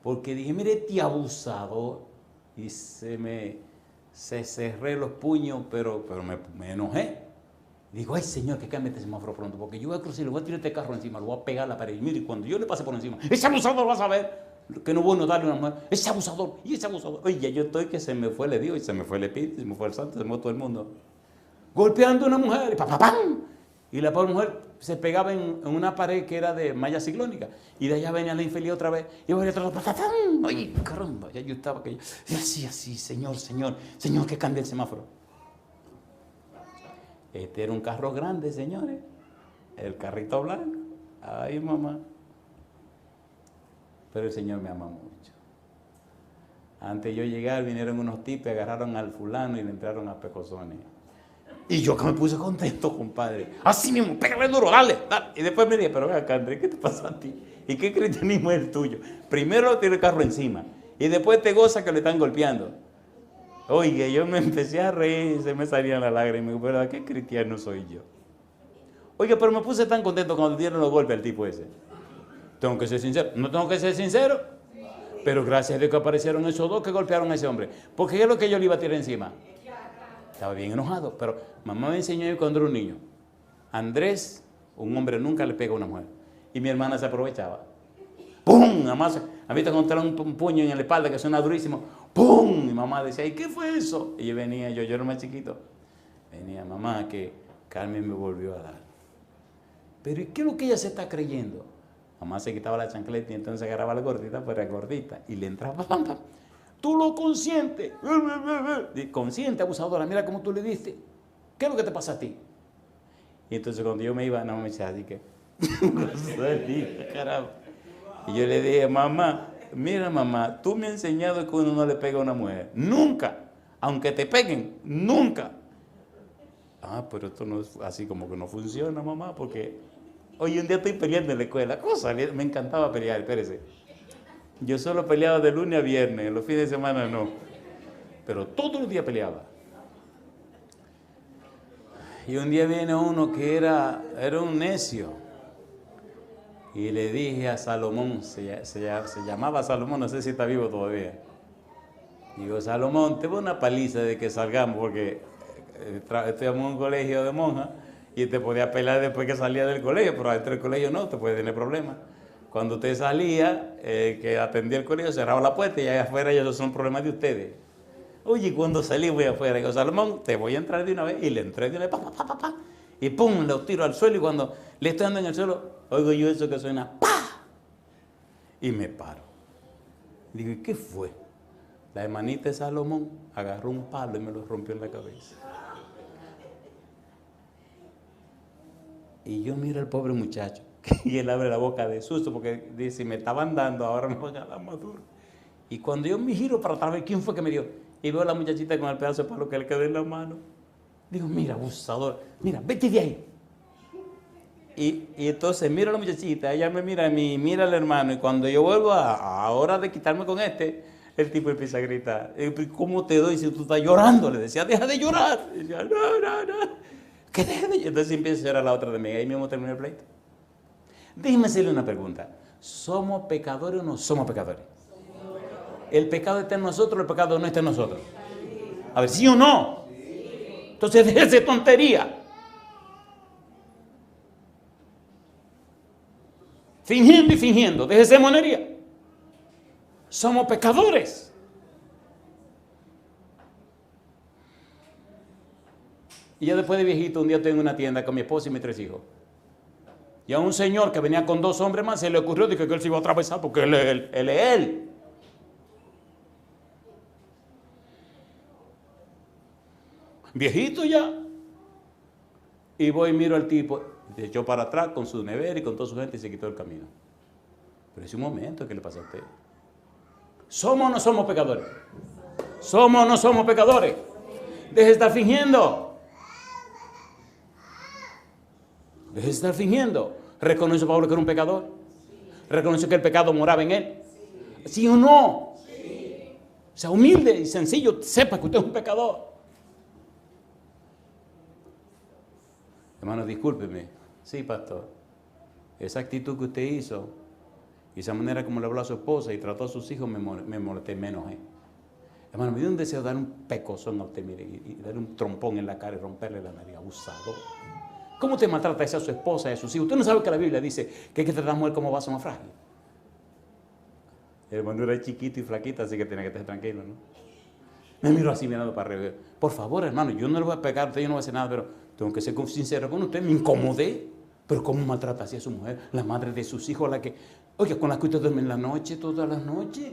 Porque dije, mire este abusador. Y se cerré los puños, pero me enojé. Digo, ay Señor, que cambie este semáforo pronto, porque yo voy a cruzar, le voy a tirar este carro encima, lo voy a pegar a la pared. Y mire, cuando yo le pase por encima, ese abusador va a saber que no es bueno darle una mujer. Ese abusador, y ese abusador. Oye, yo estoy que se me fue el Dios, y se me fue el Espíritu, se me fue el Santo, se me fue todo el mundo. Golpeando a una mujer, y ¡pam! Y la pobre mujer se pegaba en una pared que era de malla ciclónica. Y de allá venía la infeliz otra vez. Y yo venía atrás, ¡pam! Oye, caramba, ya yo estaba que yo. Y así, Señor, que cambie el semáforo. Este era un carro grande, señores. El carrito blanco. Ay, mamá. Pero el Señor me ama mucho. Antes de yo llegar, vinieron unos tipos, agarraron al fulano y le entraron a pecosones. Y yo que me puse contento, compadre. Así mismo, pégale duro, dale. Y después me dije, pero venga, Andrés, ¿qué te pasa a ti? ¿Y qué cristianismo es el tuyo? Primero tiene el carro encima y después te goza que le están golpeando. Oye, yo me empecé a reír, se me salían las lágrimas. ¿Verdad? ¿Qué cristiano soy yo? Oiga, pero me puse tan contento cuando dieron los golpes al tipo ese. Tengo que ser sincero. No tengo que ser sincero. Pero gracias a Dios que aparecieron esos dos que golpearon a ese hombre. Porque ¿qué es lo que yo le iba a tirar encima? Estaba bien enojado. Pero mamá me enseñó yo cuando era un niño. Andrés, un hombre nunca le pega a una mujer. Y mi hermana se aprovechaba. ¡Pum! Mamá, a mí te encontraron un puño en la espalda que suena durísimo. ¡Pum! Mi mamá decía, ¿y qué fue eso? Y yo venía, yo era más chiquito. Venía, mamá, que Carmen me volvió a dar. Pero ¿y qué es lo que ella se está creyendo? Mamá se quitaba la chancleta y entonces agarraba la gordita, pero era gordita. Y le entraba, ¡pam, pam! Tú lo consientes. Consciente, abusadora, mira cómo tú le diste. ¿Qué es lo que te pasa a ti? Y entonces cuando yo me iba, no me decía, así que... caramba. Y yo le dije, mamá, mira mamá, tú me has enseñado que uno no le pega a una mujer. Nunca. Aunque te peguen, nunca. Ah, pero esto no es así como que no funciona, mamá, porque hoy un día estoy peleando en la escuela. Cosa, me encantaba pelear, espérese. Yo solo peleaba de lunes a viernes, en los fines de semana no. Pero todos los días peleaba. Y un día viene uno que era un necio. Y le dije a Salomón, se llamaba Salomón, no sé si está vivo todavía. Digo, Salomón, te voy a una paliza de que salgamos, porque estudiamos en un colegio de monjas y te podía pelear después que salía del colegio, pero dentro del colegio no, te puede tener problemas. Cuando usted salía, que atendía el colegio, cerraba la puerta y allá afuera ya esos son problemas de ustedes. Oye, cuando salí voy afuera, digo, Salomón, te voy a entrar de una vez. Y le entré de una vez, pa. Y pum, le tiro al suelo y cuando le estoy dando en el suelo, oigo yo eso que suena, ¡pa! Y me paro. Digo, ¿y qué fue? La hermanita de Salomón agarró un palo y me lo rompió en la cabeza. Y yo miro al pobre muchacho, y él abre la boca de susto porque dice, si me estaban dando, ahora me van a dar más duro. Y cuando yo me giro para atrás, ¿quién fue que me dio? Y veo a la muchachita con el pedazo de palo que le quedó en la mano. Digo, mira, abusador, mira, vete de ahí. Y entonces miro a la muchachita, ella me mira a mí, mira al hermano, y cuando yo vuelvo a hora de quitarme con el tipo empieza a gritar, ¿cómo te doy si tú estás llorando? Le decía, deja de llorar. Y decía, no, que deje de llorar. Entonces empieza a llorar la otra de mí, ahí mismo terminó el pleito. Déjeme hacerle una pregunta, ¿somos pecadores o no somos pecadores? ¿El pecado está en nosotros o el pecado no está en nosotros? A ver, ¿sí o no? Entonces déjese tontería. Fingiendo y fingiendo, déjese monería. Somos pecadores. Y ya después de viejito, un día estoy en una tienda con mi esposa y mis 3 hijos. Y a un señor que venía con 2 hombres más, se le ocurrió que él se iba a atravesar porque él es él. Viejito ya. Y voy y miro al tipo, se echó para atrás con su nevera y con toda su gente y se quitó el camino. Pero es un momento, ¿qué le pasa a usted? ¿Somos o no somos pecadores? ¿Somos o no somos pecadores? Deje de estar fingiendo. Deje de estar fingiendo. ¿Reconoce Pablo que era un pecador? ¿Reconoce que el pecado moraba en él? ¿Sí o no? sea humilde y sencillo, sepa que usted es un pecador. Hermano, discúlpeme. Sí, pastor. Esa actitud que usted hizo, y esa manera como le habló a su esposa y trató a sus hijos, me molesté, me enojé. Hermano, me dio un deseo de dar un pecozón a usted, mire, y darle un trompón en la cara y romperle la nariz. Abusador. ¿Cómo usted maltrata a su esposa y a sus hijos? Usted no sabe que la Biblia dice que hay que tratar a la mujer como vaso más frágil. El hermano era chiquito y flaquito, así que tenía que estar tranquilo, ¿no? Me miró así mirando para arriba. Por favor, hermano, yo no le voy a pegar a usted, yo no voy a hacer nada, pero tengo que ser sincero con usted. Me incomodé. Pero ¿cómo maltrata así a su mujer? La madre de sus hijos, la que, oye, con la que usted duerme en la noche, todas las noches.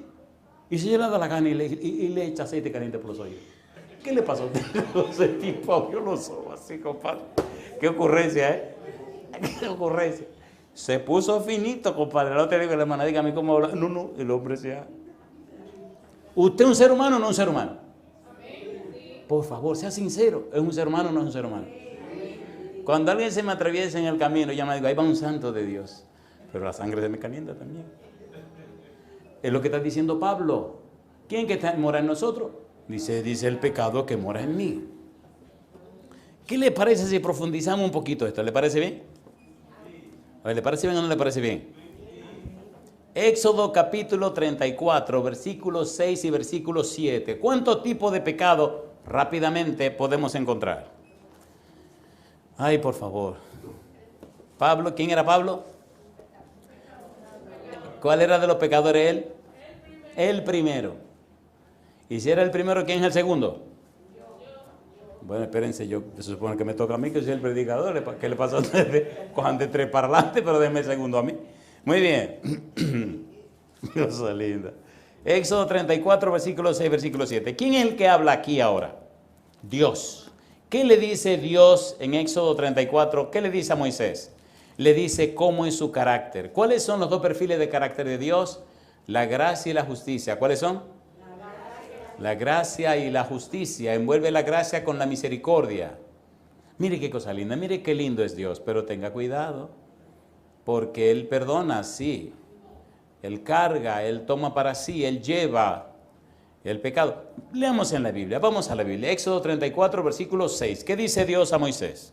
Y si ella le da la gana y le echa aceite caliente por los oídos. ¿Qué le pasó a usted? Ese tipo abrió los ojos así, compadre. Qué ocurrencia, ¿eh? Qué ocurrencia. Se puso finito, compadre. No te digo que la hermana diga a mí cómo habla. No, el hombre sea. ¿Usted es un ser humano o no es un ser humano? Por favor, sea sincero. ¿Es un ser humano o no es un ser humano? Cuando alguien se me atraviesa en el camino, yo me digo, ahí va un santo de Dios. Pero la sangre se me calienta también. Es lo que está diciendo Pablo. ¿Quién que mora en nosotros? Dice el pecado que mora en mí. ¿Qué le parece si profundizamos un poquito esto? ¿Le parece bien? A ver, ¿le parece bien o no le parece bien? Éxodo capítulo 34, versículos 6 y versículo 7. ¿Cuántos tipos de pecado rápidamente podemos encontrar? Ay, por favor. Pablo, ¿quién era Pablo? ¿Cuál era de los pecadores él? El primero. ¿Y si era el primero, quién es el segundo? Bueno, espérense, se supone que me toca a mí, que soy el predicador. ¿Qué le pasa a ustedes? Cojan de tres para adelante, pero denme el segundo a mí. Muy bien. Cosa linda. Éxodo 34, versículo 6, versículo 7. ¿Quién es el que habla aquí ahora? Dios. ¿Qué le dice Dios en Éxodo 34? ¿Qué le dice a Moisés? Le dice cómo es su carácter. ¿Cuáles son los dos perfiles de carácter de Dios? La gracia y la justicia. ¿Cuáles son? La gracia y la justicia. Envuelve la gracia con la misericordia. Mire qué cosa linda, mire qué lindo es Dios, pero tenga cuidado, porque Él perdona, sí. Él carga, Él toma para sí, Él lleva el pecado. Leamos en la Biblia, vamos a la Biblia. Éxodo 34, versículo 6. ¿Qué dice Dios a Moisés?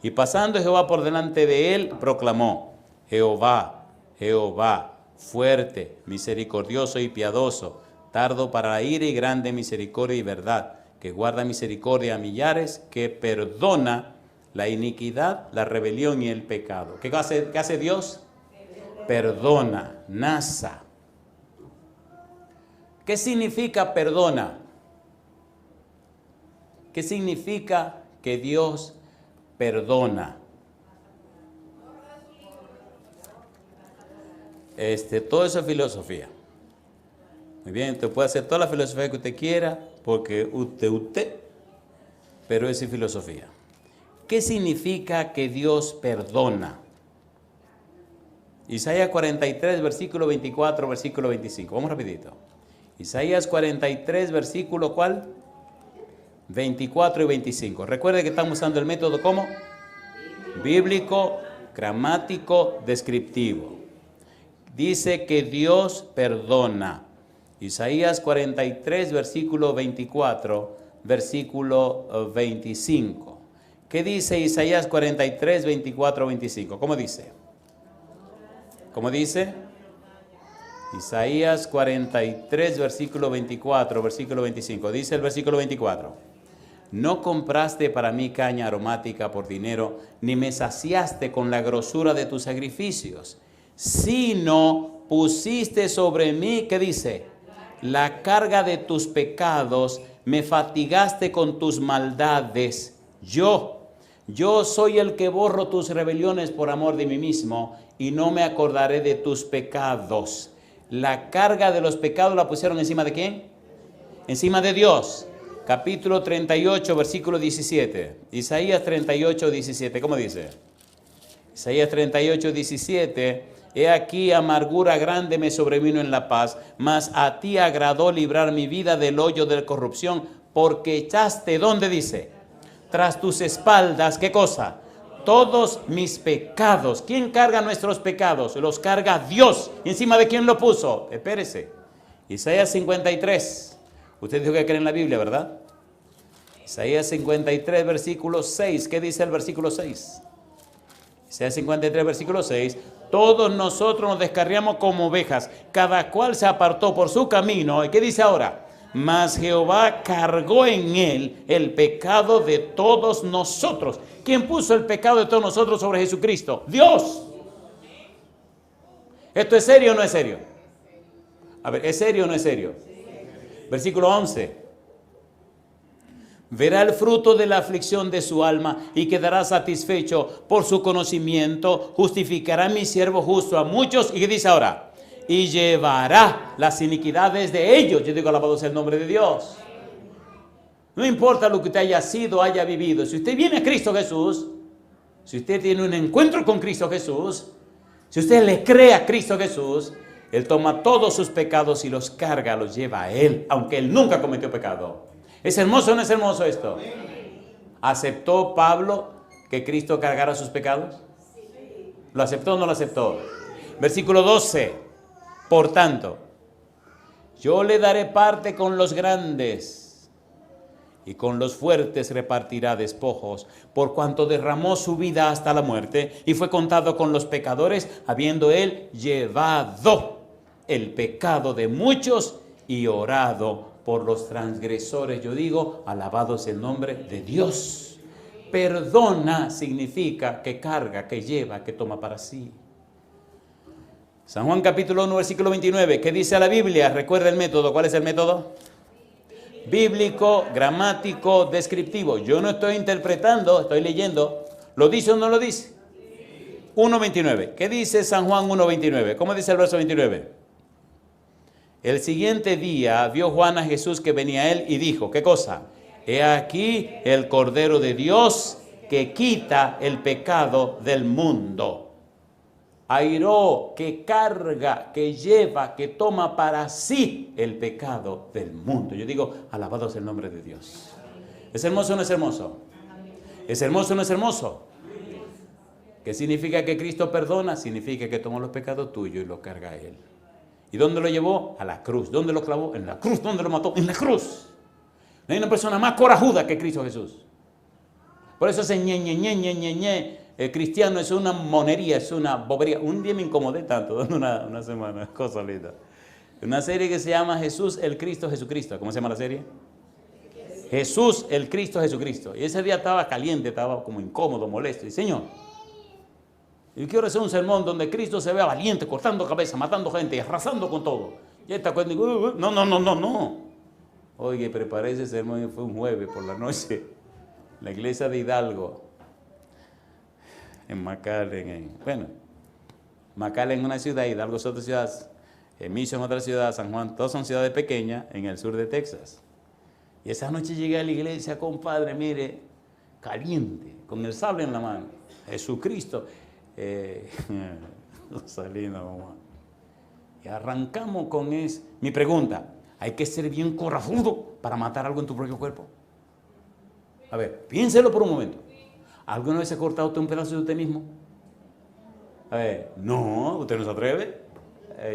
Y pasando Jehová por delante de él, proclamó: Jehová, Jehová, fuerte, misericordioso y piadoso, tardo para la ira y grande misericordia y verdad, que guarda misericordia a millares, que perdona la iniquidad, la rebelión y el pecado. ¿Qué hace Dios? Perdona, nasa. ¿Qué significa perdona? ¿Qué significa que Dios perdona? Todo eso es filosofía. Muy bien, usted puede hacer toda la filosofía que usted quiera, porque usted, pero eso es filosofía. ¿Qué significa que Dios perdona? Isaías 43, versículo 24, versículo 25. Vamos rapidito. Isaías 43, versículo ¿cuál? 24 y 25. Recuerde que estamos usando el método ¿cómo? Bíblico, gramático, descriptivo. Dice que Dios perdona. Isaías 43, versículo 24, versículo 25. ¿Qué dice Isaías 43, 24, 25? ¿Cómo dice? ¿Cómo dice? Isaías 43, versículo 24, versículo 25. Dice el versículo 24. No compraste para mí caña aromática por dinero, ni me saciaste con la grosura de tus sacrificios, sino pusiste sobre mí, ¿qué dice? La carga de tus pecados, me fatigaste con tus maldades. Yo soy el que borro tus rebeliones por amor de mí mismo, y no me acordaré de tus pecados. La carga de los pecados la pusieron encima de ¿quién? Encima de Dios. Capítulo 38, versículo 17. Isaías 38, 17. ¿Cómo dice? Isaías 38, 17. He aquí amargura grande me sobrevino en la paz, mas a ti agradó librar mi vida del hoyo de la corrupción, porque echaste, ¿dónde dice? Tras tus espaldas, ¿qué cosa? Todos mis pecados. ¿Quién carga nuestros pecados? Los carga Dios. ¿Y encima de quién lo puso? Espérese. Isaías 53. Usted dijo que cree en la Biblia, ¿verdad? Isaías 53, versículo 6. ¿Qué dice el versículo 6? Isaías 53, versículo 6. Todos nosotros nos descarriamos como ovejas, cada cual se apartó por su camino. ¿Y qué dice ahora? Mas Jehová cargó en él el pecado de todos nosotros. ¿Quién puso el pecado de todos nosotros sobre Jesucristo? Dios. ¿Esto es serio o no es serio? A ver, ¿es serio o no es serio? Versículo 11. Verá el fruto de la aflicción de su alma y quedará satisfecho por su conocimiento. Justificará mi siervo justo a muchos. ¿Y qué dice ahora? Y llevará las iniquidades de ellos. Yo digo, alabado sea el nombre de Dios. No importa lo que usted haya sido, haya vivido. Si usted viene a Cristo Jesús, si usted tiene un encuentro con Cristo Jesús, si usted le cree a Cristo Jesús, Él toma todos sus pecados y los carga, los lleva a Él, aunque Él nunca cometió pecado. ¿Es hermoso o no es hermoso esto? ¿Aceptó Pablo que Cristo cargara sus pecados? ¿Lo aceptó o no lo aceptó? Versículo 12. Por tanto, yo le daré parte con los grandes y con los fuertes repartirá despojos, por cuanto derramó su vida hasta la muerte y fue contado con los pecadores, habiendo él llevado el pecado de muchos y orado por los transgresores. Yo digo, alabado sea el nombre de Dios. Perdona significa que carga, que lleva, que toma para sí. San Juan capítulo 1, versículo 29. ¿Qué dice la Biblia? Recuerda el método. ¿Cuál es el método? Bíblico, gramático, descriptivo. Yo no estoy interpretando, estoy leyendo. ¿Lo dice o no lo dice? 1.29. ¿Qué dice San Juan 1.29? ¿Cómo dice el verso 29? El siguiente día vio Juan a Jesús que venía a él y dijo, ¿qué cosa? He aquí el Cordero de Dios que quita el pecado del mundo. Airó, que carga, que lleva, que toma para sí el pecado del mundo. Yo digo, alabado sea el nombre de Dios. ¿Es hermoso o no es hermoso? ¿Es hermoso o no es hermoso? ¿Qué significa que Cristo perdona? Significa que tomó los pecados tuyos y los carga a Él. ¿Y dónde lo llevó? A la cruz. ¿Dónde lo clavó? En la cruz. ¿Dónde lo mató? En la cruz. No hay una persona más corajuda que Cristo Jesús. Por eso ese ñe. El cristiano es una monería, es una bobería. Un día me incomodé tanto, dando una semana, cosa linda. Una serie que se llama Jesús, el Cristo, Jesucristo. ¿Cómo se llama la serie? Jesús, el Cristo, Jesucristo. Y ese día estaba caliente, estaba como incómodo, molesto. Y Señor, yo quiero hacer un sermón donde Cristo se vea valiente, cortando cabeza, matando gente, arrasando con todo. Y esta cuenta, no. Oye, preparé ese sermón y fue un jueves por la noche. La iglesia de Hidalgo. En McAllen, McAllen es una ciudad, Hidalgo es otra ciudad, Mission es otra ciudad, San Juan, todas son ciudades pequeñas en el sur de Texas. Y esa noche llegué a la iglesia, compadre, mire, caliente, con el sable en la mano, Jesucristo, Salina, mamá. Y arrancamos con eso. Mi pregunta, ¿hay que ser bien corajudo para matar algo en tu propio cuerpo? A ver, piénselo por un momento. ¿Alguna vez se ha cortado usted un pedazo de usted mismo? A ver, no, usted no se atreve.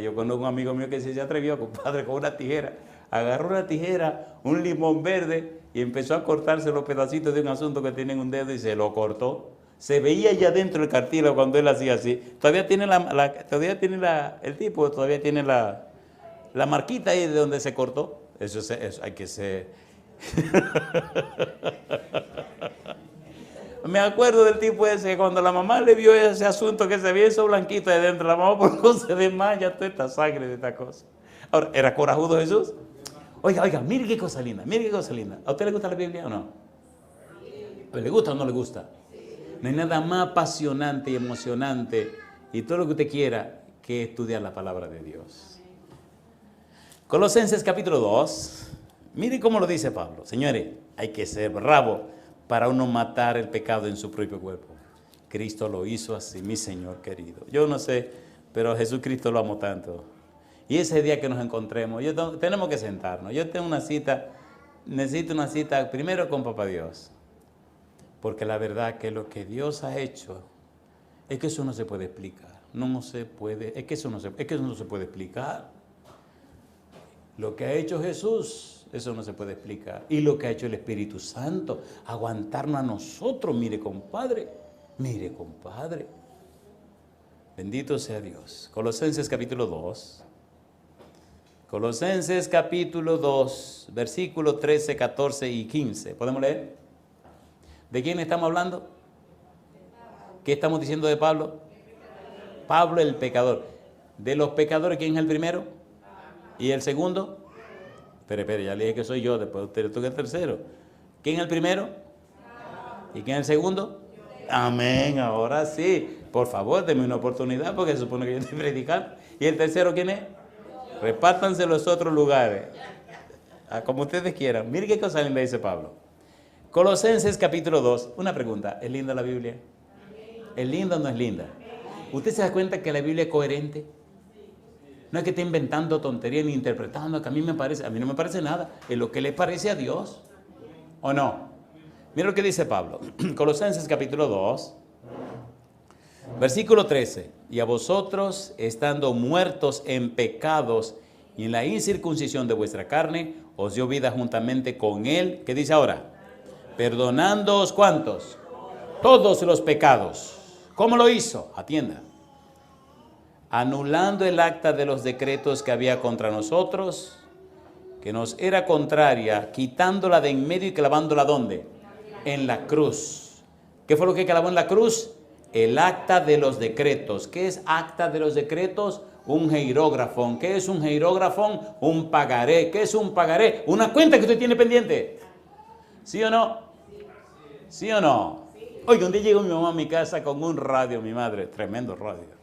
Yo conozco un amigo mío que se atrevió, compadre, con una tijera. Agarró una tijera, un limón verde y empezó a cortarse los pedacitos de un asunto que tiene en un dedo y se lo cortó. Se veía ya dentro del cartílago cuando él hacía así. Todavía tiene el tipo todavía tiene la marquita ahí de donde se cortó. Eso hay que ser. Me acuerdo del tipo ese que cuando la mamá le vio ese asunto que se veía eso blanquito de dentro, la mamá por no se desmaya toda esta sangre de esta cosa. Ahora, ¿era corajudo Jesús? Oiga, mire qué cosa linda, mire qué cosa linda. ¿A usted le gusta la Biblia o no? ¿Le gusta o no le gusta? No hay nada más apasionante y emocionante y todo lo que usted quiera que estudiar la palabra de Dios. Colosenses capítulo 2, mire cómo lo dice Pablo. Señores, hay que ser bravo para uno matar el pecado en su propio cuerpo. Cristo lo hizo así, mi Señor querido. Yo no sé, pero Jesucristo lo amo tanto. Y ese día que nos encontremos, tenemos que sentarnos. Yo tengo una cita, necesito una cita primero con Papá Dios. Porque la verdad que lo que Dios ha hecho, es que eso no se puede explicar. Es que eso no se puede explicar. Lo que ha hecho Jesús eso no se puede explicar. Y lo que ha hecho el Espíritu Santo, aguantarnos a nosotros, mire compadre. Bendito sea Dios. Colosenses capítulo 2. Colosenses capítulo 2, versículos 13, 14 y 15. ¿Podemos leer? ¿De quién estamos hablando? ¿Qué estamos diciendo de Pablo? Pablo el pecador. De los pecadores, ¿quién es el primero? ¿Y el segundo? Espere, ya le dije que soy yo, después usted le toca el tercero. ¿Quién es el primero? ¿Y quién es el segundo? Amén, ahora sí. Por favor, denme una oportunidad porque se supone que yo estoy predicando. ¿Y el tercero quién es? Repártanse los otros lugares. Como ustedes quieran. Mire qué cosa linda dice Pablo. Colosenses capítulo 2. Una pregunta. ¿Es linda la Biblia? ¿Es linda o no es linda? ¿Usted se da cuenta que la Biblia es coherente? No es que esté inventando tonterías ni interpretando, que a mí no me parece nada. Es lo que le parece a Dios. ¿O no? Mira lo que dice Pablo. Colosenses capítulo 2, versículo 13. Y a vosotros, estando muertos en pecados y en la incircuncisión de vuestra carne, os dio vida juntamente con él. ¿Qué dice ahora? Perdonándoos, ¿cuántos? Todos los pecados. ¿Cómo lo hizo? Atienda. Anulando el acta de los decretos que había contra nosotros, que nos era contraria, quitándola de en medio y clavándola ¿dónde? En la cruz. ¿Qué fue lo que clavó en la cruz? El acta de los decretos. ¿Qué es acta de los decretos? Un jerógrafo. ¿Qué es un jerógrafo? Un pagaré. ¿Qué es un pagaré? Una cuenta que usted tiene pendiente. ¿Sí o no? ¿Sí o no? Oiga, un día llegó mi mamá a mi casa con un radio, mi madre, tremendo radio.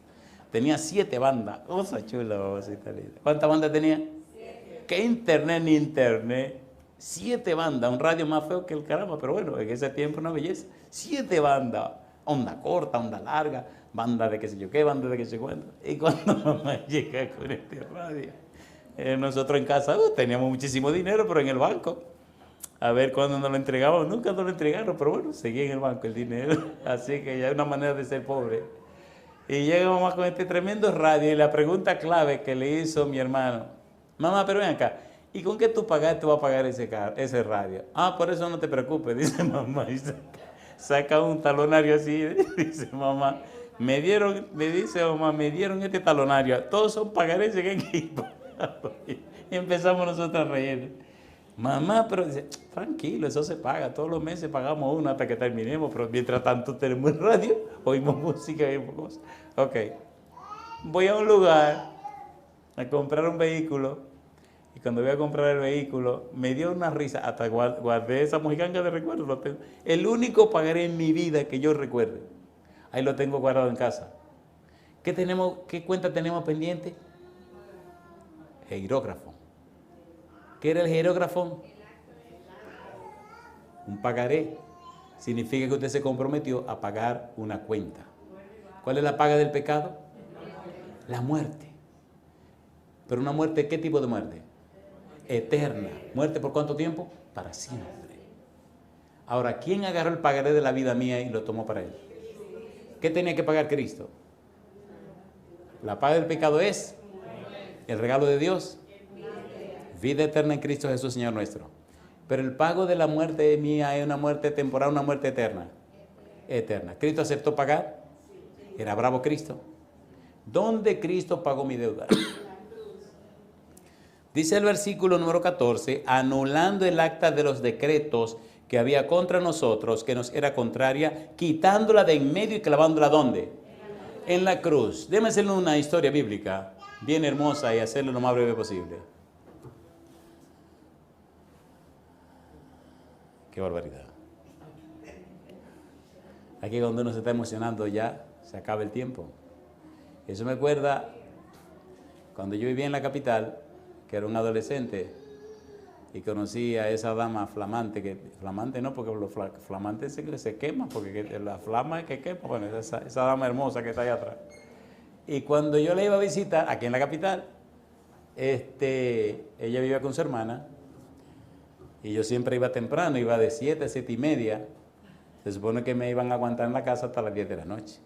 Tenía 7 bandas. Cosa chula, babosita linda. ¿Cuántas bandas tenía? 7. ¿Qué internet ni internet? 7 bandas, un radio más feo que el caramba, pero bueno, en ese tiempo una belleza. 7 bandas, onda corta, onda larga, banda de qué sé yo qué, banda de qué sé yo cuánto. Y cuando mamá llega con este radio, nosotros en casa teníamos muchísimo dinero, pero en el banco, a ver cuándo nos lo entregaban. Nunca nos lo entregaron, pero bueno, seguía en el banco el dinero. Así que ya es una manera de ser pobre. Y llega mamá con este tremendo radio y la pregunta clave que le hizo mi hermano: mamá, pero ven acá, ¿y con qué tú vas a pagar ese radio? Ah, por eso no te preocupes, dice mamá. Y saca un talonario así, dice mamá, me dieron este talonario, todos son pagarés en equipo. Y empezamos nosotros a reír. Mamá, pero dice, tranquilo, eso se paga, todos los meses pagamos uno hasta que terminemos, pero mientras tanto tenemos el radio, oímos música, oímos cosas. Ok, voy a un lugar a comprar un vehículo, y cuando voy a comprar el vehículo, me dio una risa, hasta guardé esa mojiganga de recuerdo, lo tengo. El único pagaré en mi vida que yo recuerde, ahí lo tengo guardado en casa. ¿Qué cuenta tenemos pendiente? Jerógrafo. ¿Qué era el jerógrafo? Un pagaré. Significa que usted se comprometió a pagar una cuenta. ¿Cuál es la paga del pecado? La muerte. Pero una muerte, ¿qué tipo de muerte? Eterna. ¿Muerte por cuánto tiempo? Para siempre. Ahora, ¿quién agarró el pagaré de la vida mía y lo tomó para él? ¿Qué tenía que pagar Cristo? La paga del pecado es el regalo de Dios. Vida eterna en Cristo Jesús, Señor nuestro. Pero el pago de la muerte mía es una muerte temporal, una muerte eterna. Eterna. ¿Cristo aceptó pagar? Era bravo Cristo. ¿Dónde Cristo pagó mi deuda? Dice el versículo número 14, anulando el acta de los decretos que había contra nosotros, que nos era contraria, quitándola de en medio y clavándola ¿dónde? En la cruz. Déjame hacerle una historia bíblica bien hermosa y hacerlo lo más breve posible. Qué barbaridad. Aquí cuando uno se está emocionando ya, se acaba el tiempo. Eso me acuerda cuando yo vivía en la capital, que era un adolescente, y conocí a esa dama flamante, flamante no, porque los flamantes se queman, porque la flama es que quema, bueno, esa dama hermosa que está allá atrás. Y cuando yo la iba a visitar, aquí en la capital, ella vivía con su hermana, y yo siempre iba temprano, iba de 7 a 7 y media. Se supone que me iban a aguantar en la casa hasta las 10 de la noche.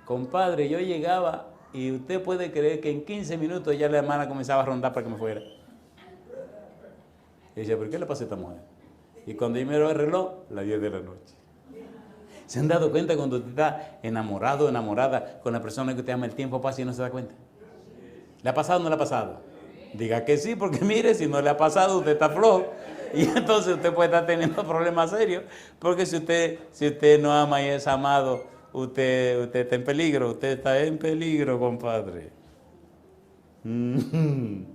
Compadre, yo llegaba y usted puede creer que en 15 minutos ya la hermana comenzaba a rondar para que me fuera. Y decía, ¿por qué le pasa a esta mujer? Y cuando yo miro el reloj, las 10 de la noche. ¿Se han dado cuenta cuando usted está enamorado, enamorada con la persona que usted ama, el tiempo pasa y no se da cuenta? ¿Le ha pasado o no le ha pasado? Diga que sí, porque mire, si no le ha pasado, usted está flojo. Y entonces usted puede estar teniendo problemas serios. Porque si usted no ama y es amado, usted está en peligro. Usted está en peligro, compadre. Y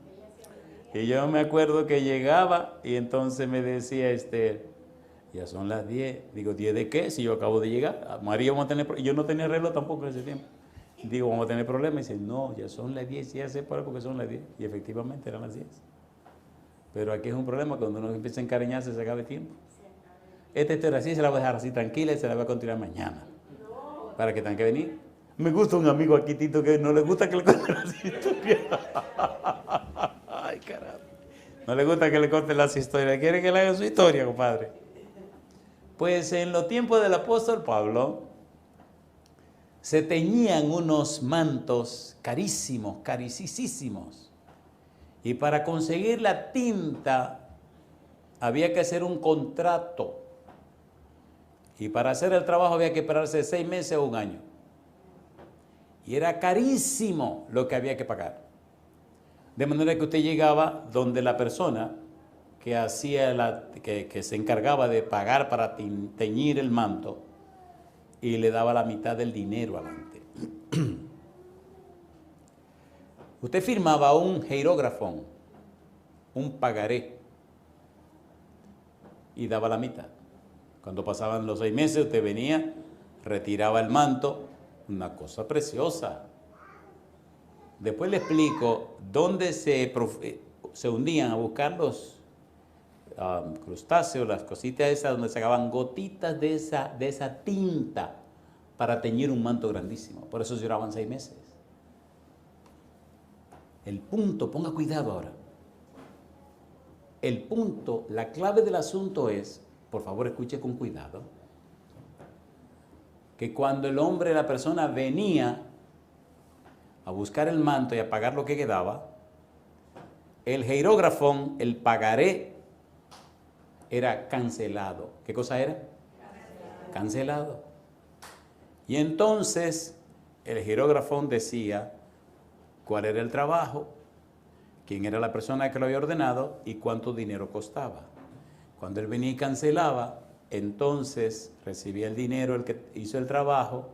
yo me acuerdo que llegaba y entonces me decía Esther, ya son las 10. Digo, ¿10 de qué? Si yo acabo de llegar. María, vamos a tener problemas. Yo no tenía reloj tampoco en ese tiempo. Digo, vamos a tener problemas. Y dice, no, ya son las 10. Ya sé porque son las 10. Y efectivamente eran las 10. Pero aquí es un problema cuando uno empieza a encariñarse, se acaba el tiempo. Esta historia así se la voy a dejar así tranquila y se la voy a continuar mañana. Para que tengan que venir. Me gusta un amigo aquí, Tito, que no le gusta que le cuenten las historias. Ay, caramba. No le gusta que le cuenten las historias. Quiere que le hagan su historia, compadre. Pues en los tiempos del apóstol Pablo se teñían unos mantos carísimos, carísimos. Y para conseguir la tinta había que hacer un contrato. Y para hacer el trabajo había que esperarse 6 meses o 1 año. Y era carísimo lo que había que pagar. De manera que usted llegaba donde la persona que que se encargaba de pagar para teñir el manto y le daba la mitad del dinero adelante. Usted firmaba un hierógrafo, un pagaré, y daba la mitad. Cuando pasaban los 6 meses, usted venía, retiraba el manto, una cosa preciosa. Después le explico dónde se hundían a buscar los crustáceos, las cositas esas, donde sacaban gotitas de esa tinta para teñir un manto grandísimo. Por eso duraban 6 meses. El punto, ponga cuidado ahora. El punto, la clave del asunto es, por favor escuche con cuidado, que cuando el hombre, la persona venía a buscar el manto y a pagar lo que quedaba, el hierógrafo, el pagaré, era cancelado. ¿Qué cosa era? Cancelado. Y entonces el hierógrafo decía cuál era el trabajo, quién era la persona que lo había ordenado y cuánto dinero costaba. Cuando él venía y cancelaba, entonces recibía el dinero el que hizo el trabajo,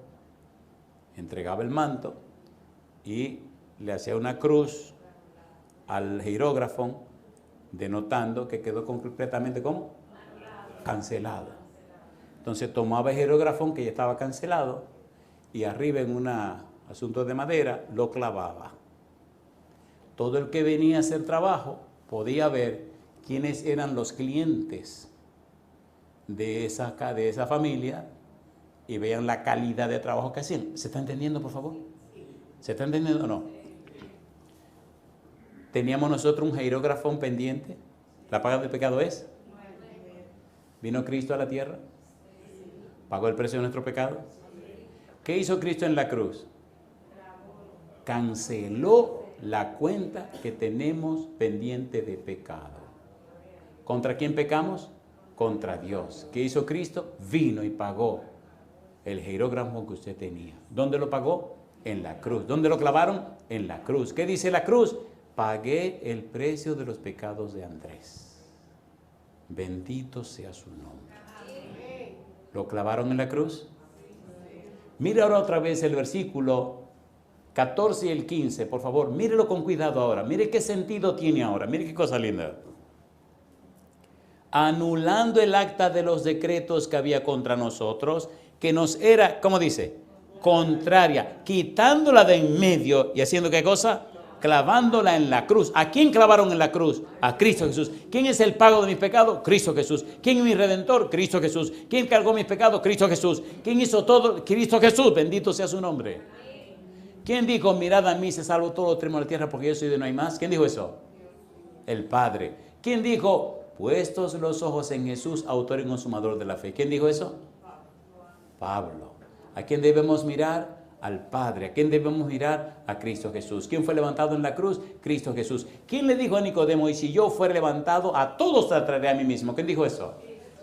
entregaba el manto y le hacía una cruz al hierógrafo denotando que quedó completamente como cancelado. Entonces tomaba el hierógrafo que ya estaba cancelado y arriba en un asunto de madera lo clavaba. Todo el que venía a hacer trabajo podía ver quiénes eran los clientes de esa familia y veían la calidad de trabajo que hacían. ¿Se está entendiendo, por favor? ¿Se está entendiendo o no? Teníamos nosotros un hierógrafo pendiente. ¿La paga del pecado es? ¿Vino Cristo a la tierra? ¿Pagó el precio de nuestro pecado? ¿Qué hizo Cristo en la cruz? Canceló la cuenta que tenemos pendiente de pecado. ¿Contra quién pecamos? Contra Dios. ¿Qué hizo Cristo? Vino y pagó el hierógrafo que usted tenía. ¿Dónde lo pagó? En la cruz. ¿Dónde lo clavaron? En la cruz. ¿Qué dice la cruz? Pagué el precio de los pecados de Andrés. Bendito sea su nombre. ¿Lo clavaron en la cruz? Mira ahora otra vez el versículo 14 y el 15, por favor. Mírelo con cuidado ahora. Mire qué sentido tiene ahora. Mire qué cosa linda. Anulando el acta de los decretos que había contra nosotros, que nos era, ¿cómo dice? Contraria, quitándola de en medio y haciendo ¿qué cosa? Clavándola en la cruz. ¿A quién clavaron en la cruz? A Cristo Jesús. ¿Quién es el pago de mis pecados? Cristo Jesús. ¿Quién es mi redentor? Cristo Jesús. ¿Quién cargó mis pecados? Cristo Jesús. ¿Quién hizo todo? Cristo Jesús. Bendito sea su nombre. ¿Quién dijo, mirad a mí, se salvo todo lo tremo de la tierra porque yo soy de no hay más? ¿Quién dijo eso? El Padre. ¿Quién dijo, puestos los ojos en Jesús, autor y consumador de la fe? ¿Quién dijo eso? Pablo. ¿A quién debemos mirar? al Padre. ¿A quién debemos mirar? A Cristo Jesús. ¿Quién fue levantado en la cruz? Cristo Jesús. ¿Quién le dijo a Nicodemo, y si yo fuera levantado, a todos traeré a mí mismo? ¿Quién dijo eso?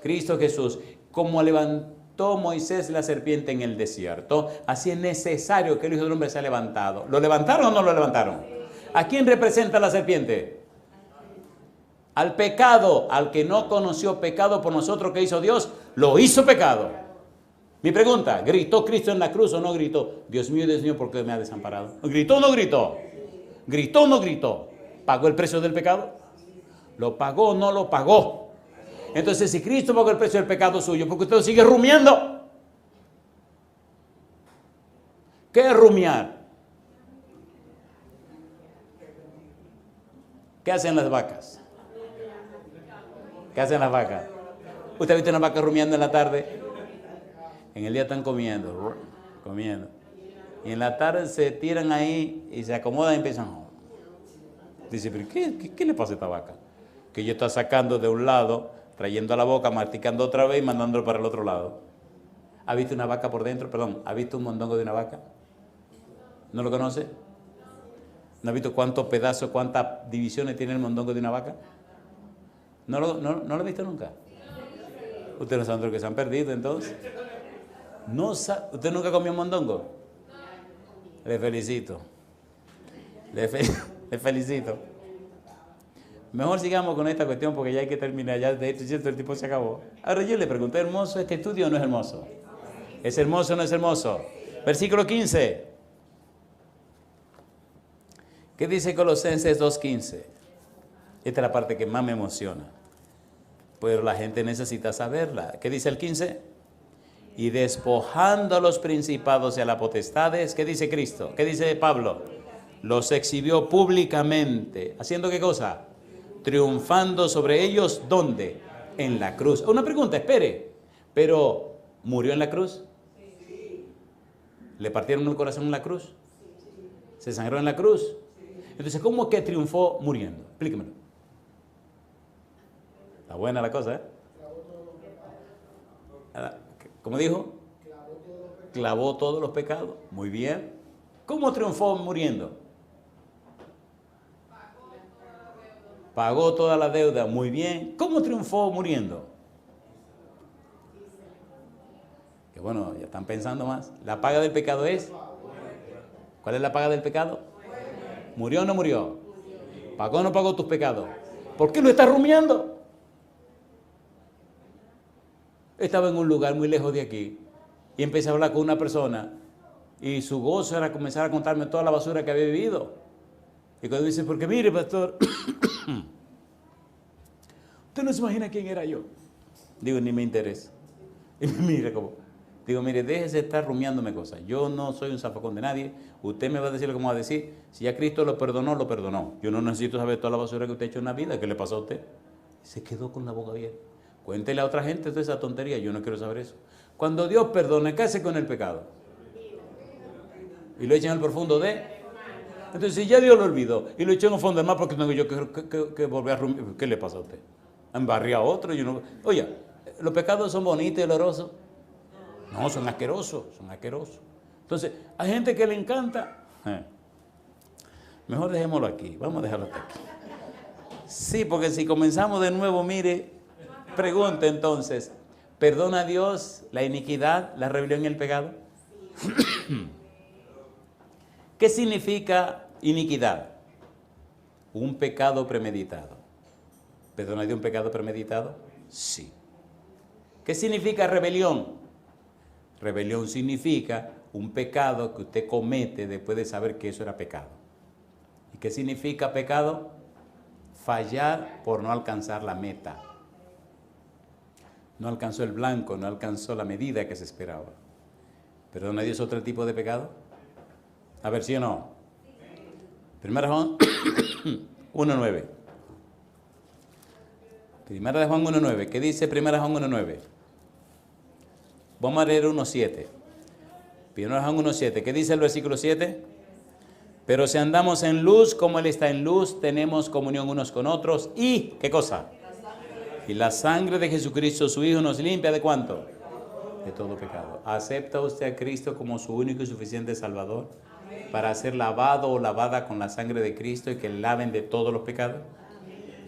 Cristo Jesús. Como levantó Moisés la serpiente en el desierto, así es necesario que el Hijo del Hombre sea levantado. ¿Lo levantaron o no lo levantaron? ¿A quién representa la serpiente? Al pecado, al que no conoció pecado por nosotros, que hizo Dios, lo hizo pecado. Mi pregunta, ¿gritó Cristo en la cruz o no gritó? Dios mío, ¿por qué me ha desamparado? ¿Gritó o no gritó? ¿Gritó o no gritó? ¿Pagó el precio del pecado? ¿Lo pagó o no lo pagó? Entonces, si Cristo pagó el precio del pecado suyo, ¿por qué usted sigue rumiando? ¿Qué es rumiar? ¿Qué hacen las vacas? ¿Qué hacen las vacas? ¿Usted ha visto una vaca rumiando en la tarde? En el día están comiendo. Y en la tarde se tiran ahí y se acomodan y empiezan. Dice, ¿pero qué le pasa a esta vaca? Que ella está sacando de un lado, trayendo a la boca, masticando otra vez y mandándolo para el otro lado. ¿Ha visto una vaca por dentro? Perdón, ¿ha visto un mondongo de una vaca? ¿No lo conoce? ¿No ha visto cuántos pedazos, cuántas divisiones tiene el mondongo de una vaca? ¿No lo ha visto nunca? Ustedes no saben de lo que se han perdido entonces. ¿Usted nunca comió un mondongo? Le felicito. Le felicito. Mejor sigamos con esta cuestión porque ya hay que terminar. Ya de hecho, ¿cierto? El tiempo se acabó. Ahora yo le pregunté, ¿hermoso este estudio o no es hermoso? ¿Es hermoso o no es hermoso? Versículo 15. ¿Qué dice Colosenses 2:15? Esta es la parte que más me emociona. Pero la gente necesita saberla. ¿Qué dice el 15? Y despojando a los principados y a las potestades, ¿qué dice Cristo? ¿Qué dice Pablo? Los exhibió públicamente. ¿Haciendo qué cosa? Triunfando sobre ellos, ¿dónde? En la cruz. Una pregunta, espere. ¿Pero murió en la cruz? ¿Le partieron el corazón en la cruz? ¿Se sangró en la cruz? Entonces, ¿cómo que triunfó muriendo? Explíquemelo. Está buena la cosa, ¿eh? ¿Cómo dijo? Clavó todos los pecados. Muy bien. ¿Cómo triunfó muriendo? Pagó toda la deuda. Muy bien. ¿Cómo triunfó muriendo? Que bueno, ya están pensando más. ¿La paga del pecado es? ¿Cuál es la paga del pecado? ¿Murió o no murió? ¿Pagó o no pagó tus pecados? ¿Por qué lo estás rumiando? Estaba en un lugar muy lejos de aquí y empecé a hablar con una persona y su gozo era comenzar a contarme toda la basura que había vivido. Y cuando dice, porque mire, pastor, usted no se imagina quién era yo. Digo, ni me interesa. Y me mira como, digo, mire, déjese estar rumiándome cosas. Yo no soy un zafacón de nadie. Usted me va a decir lo que me va a decir. Si ya Cristo lo perdonó, lo perdonó. Yo no necesito saber toda la basura que usted ha hecho en la vida. ¿Qué le pasó a usted? Se quedó con la boca abierta. Cuéntele a otra gente toda esa tontería, yo no quiero saber eso. Cuando Dios perdona, ¿qué hace con el pecado? Y lo echan al profundo de... Entonces, si ya Dios lo olvidó y lo echó en el fondo del mar, porque tengo yo que volver a rumir. ¿Qué le pasa a usted? ¿Embarría a otro? Yo no... Oye, ¿los pecados son bonitos y olorosos? No, son asquerosos, son asquerosos. Entonces, hay gente que le encanta. Mejor dejémoslo aquí, vamos a dejarlo hasta aquí. Sí, porque si comenzamos de nuevo, mire... Pregunta entonces, ¿perdona Dios la iniquidad, la rebelión y el pecado? ¿Qué significa iniquidad? Un pecado premeditado. ¿Perdona Dios un pecado premeditado? Sí. ¿Qué significa rebelión? Rebelión significa un pecado que usted comete después de saber que eso era pecado. ¿Y qué significa pecado? Fallar por no alcanzar la meta. No alcanzó el blanco, no alcanzó la medida que se esperaba. ¿Perdona Dios otro tipo de pecado? A ver, ¿sí o no? Primera de Juan 1.9. Primera de Juan 1.9. ¿Qué dice Primera de Juan 1.9? Vamos a leer 1.7. Primera de Juan 1.7. ¿Qué dice el versículo 7? Pero si andamos en luz, como Él está en luz, tenemos comunión unos con otros. ¿Y qué cosa? Y la sangre de Jesucristo, su Hijo, nos limpia ¿de cuánto? de todo pecado. ¿Acepta usted a Cristo como su único y suficiente Salvador para ser lavado o lavada con la sangre de Cristo y que le laven de todos los pecados?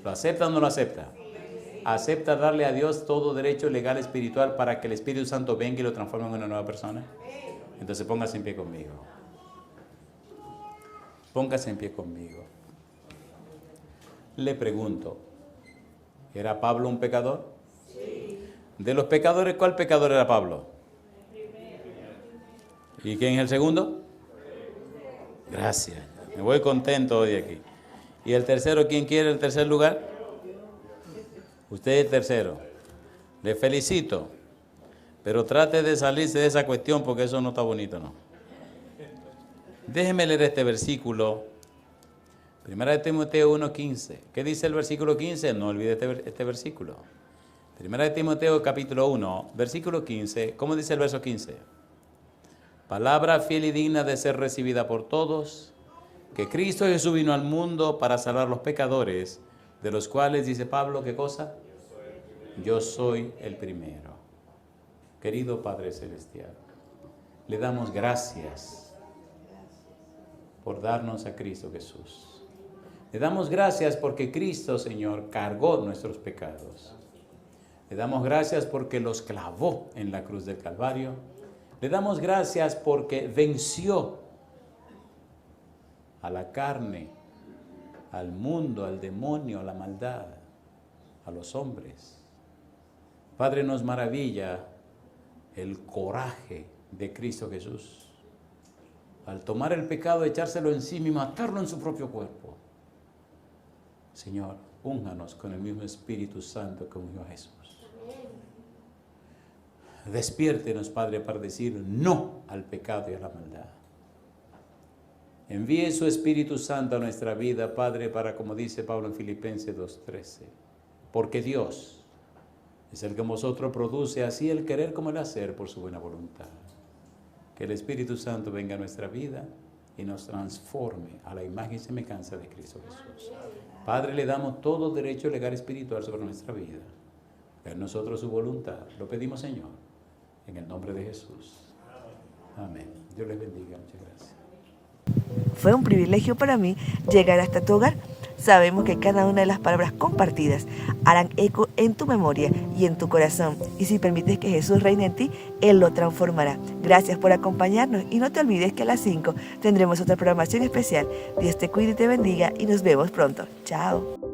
¿Lo acepta o no lo acepta? ¿Acepta darle a Dios todo derecho legal espiritual para que el Espíritu Santo venga y lo transforme en una nueva persona? Entonces póngase en pie conmigo. Póngase en pie conmigo. Le pregunto, ¿era Pablo un pecador? Sí. De los pecadores, ¿cuál pecador era Pablo? ¿Y quién es el segundo? Gracias. Me voy contento hoy aquí. ¿Y el tercero, quién quiere el tercer lugar? Usted es el tercero. Le felicito. Pero trate de salirse de esa cuestión porque eso no está bonito, ¿no? Déjeme leer este versículo. Primera de Timoteo 1:15. ¿Qué dice el versículo 15? No olvide este versículo. Primera de Timoteo capítulo 1, versículo 15. ¿Cómo dice el verso 15? Palabra fiel y digna de ser recibida por todos, que Cristo Jesús vino al mundo para salvar a los pecadores, de los cuales, dice Pablo, ¿qué cosa? Yo soy el primero. Querido Padre Celestial, le damos gracias por darnos a Cristo Jesús. Le damos gracias porque Cristo, Señor, cargó nuestros pecados. Le damos gracias porque los clavó en la cruz del Calvario. Le damos gracias porque venció a la carne, al mundo, al demonio, a la maldad, a los hombres. Padre, nos maravilla el coraje de Cristo Jesús. Al tomar el pecado, echárselo encima y matarlo en su propio cuerpo. Señor, únganos con el mismo Espíritu Santo que unió a Jesús. Despiértenos, Padre, para decir no al pecado y a la maldad. Envíe su Espíritu Santo a nuestra vida, Padre, para, como dice Pablo en Filipenses 2:13, porque Dios es el que en vosotros produce así el querer como el hacer por su buena voluntad. Que el Espíritu Santo venga a nuestra vida y nos transforme a la imagen y semejanza de Cristo Jesús. Padre, le damos todo derecho legal y espiritual sobre nuestra vida. Que en nosotros su voluntad. Lo pedimos, Señor, en el nombre de Jesús. Amén. Dios les bendiga. Muchas gracias. Fue un privilegio para mí llegar hasta tu hogar. Sabemos que cada una de las palabras compartidas harán eco en tu memoria y en tu corazón. Y si permites que Jesús reine en ti, Él lo transformará. Gracias por acompañarnos y no te olvides que a las 5 tendremos otra programación especial. Dios te cuide y te bendiga y nos vemos pronto. Chao.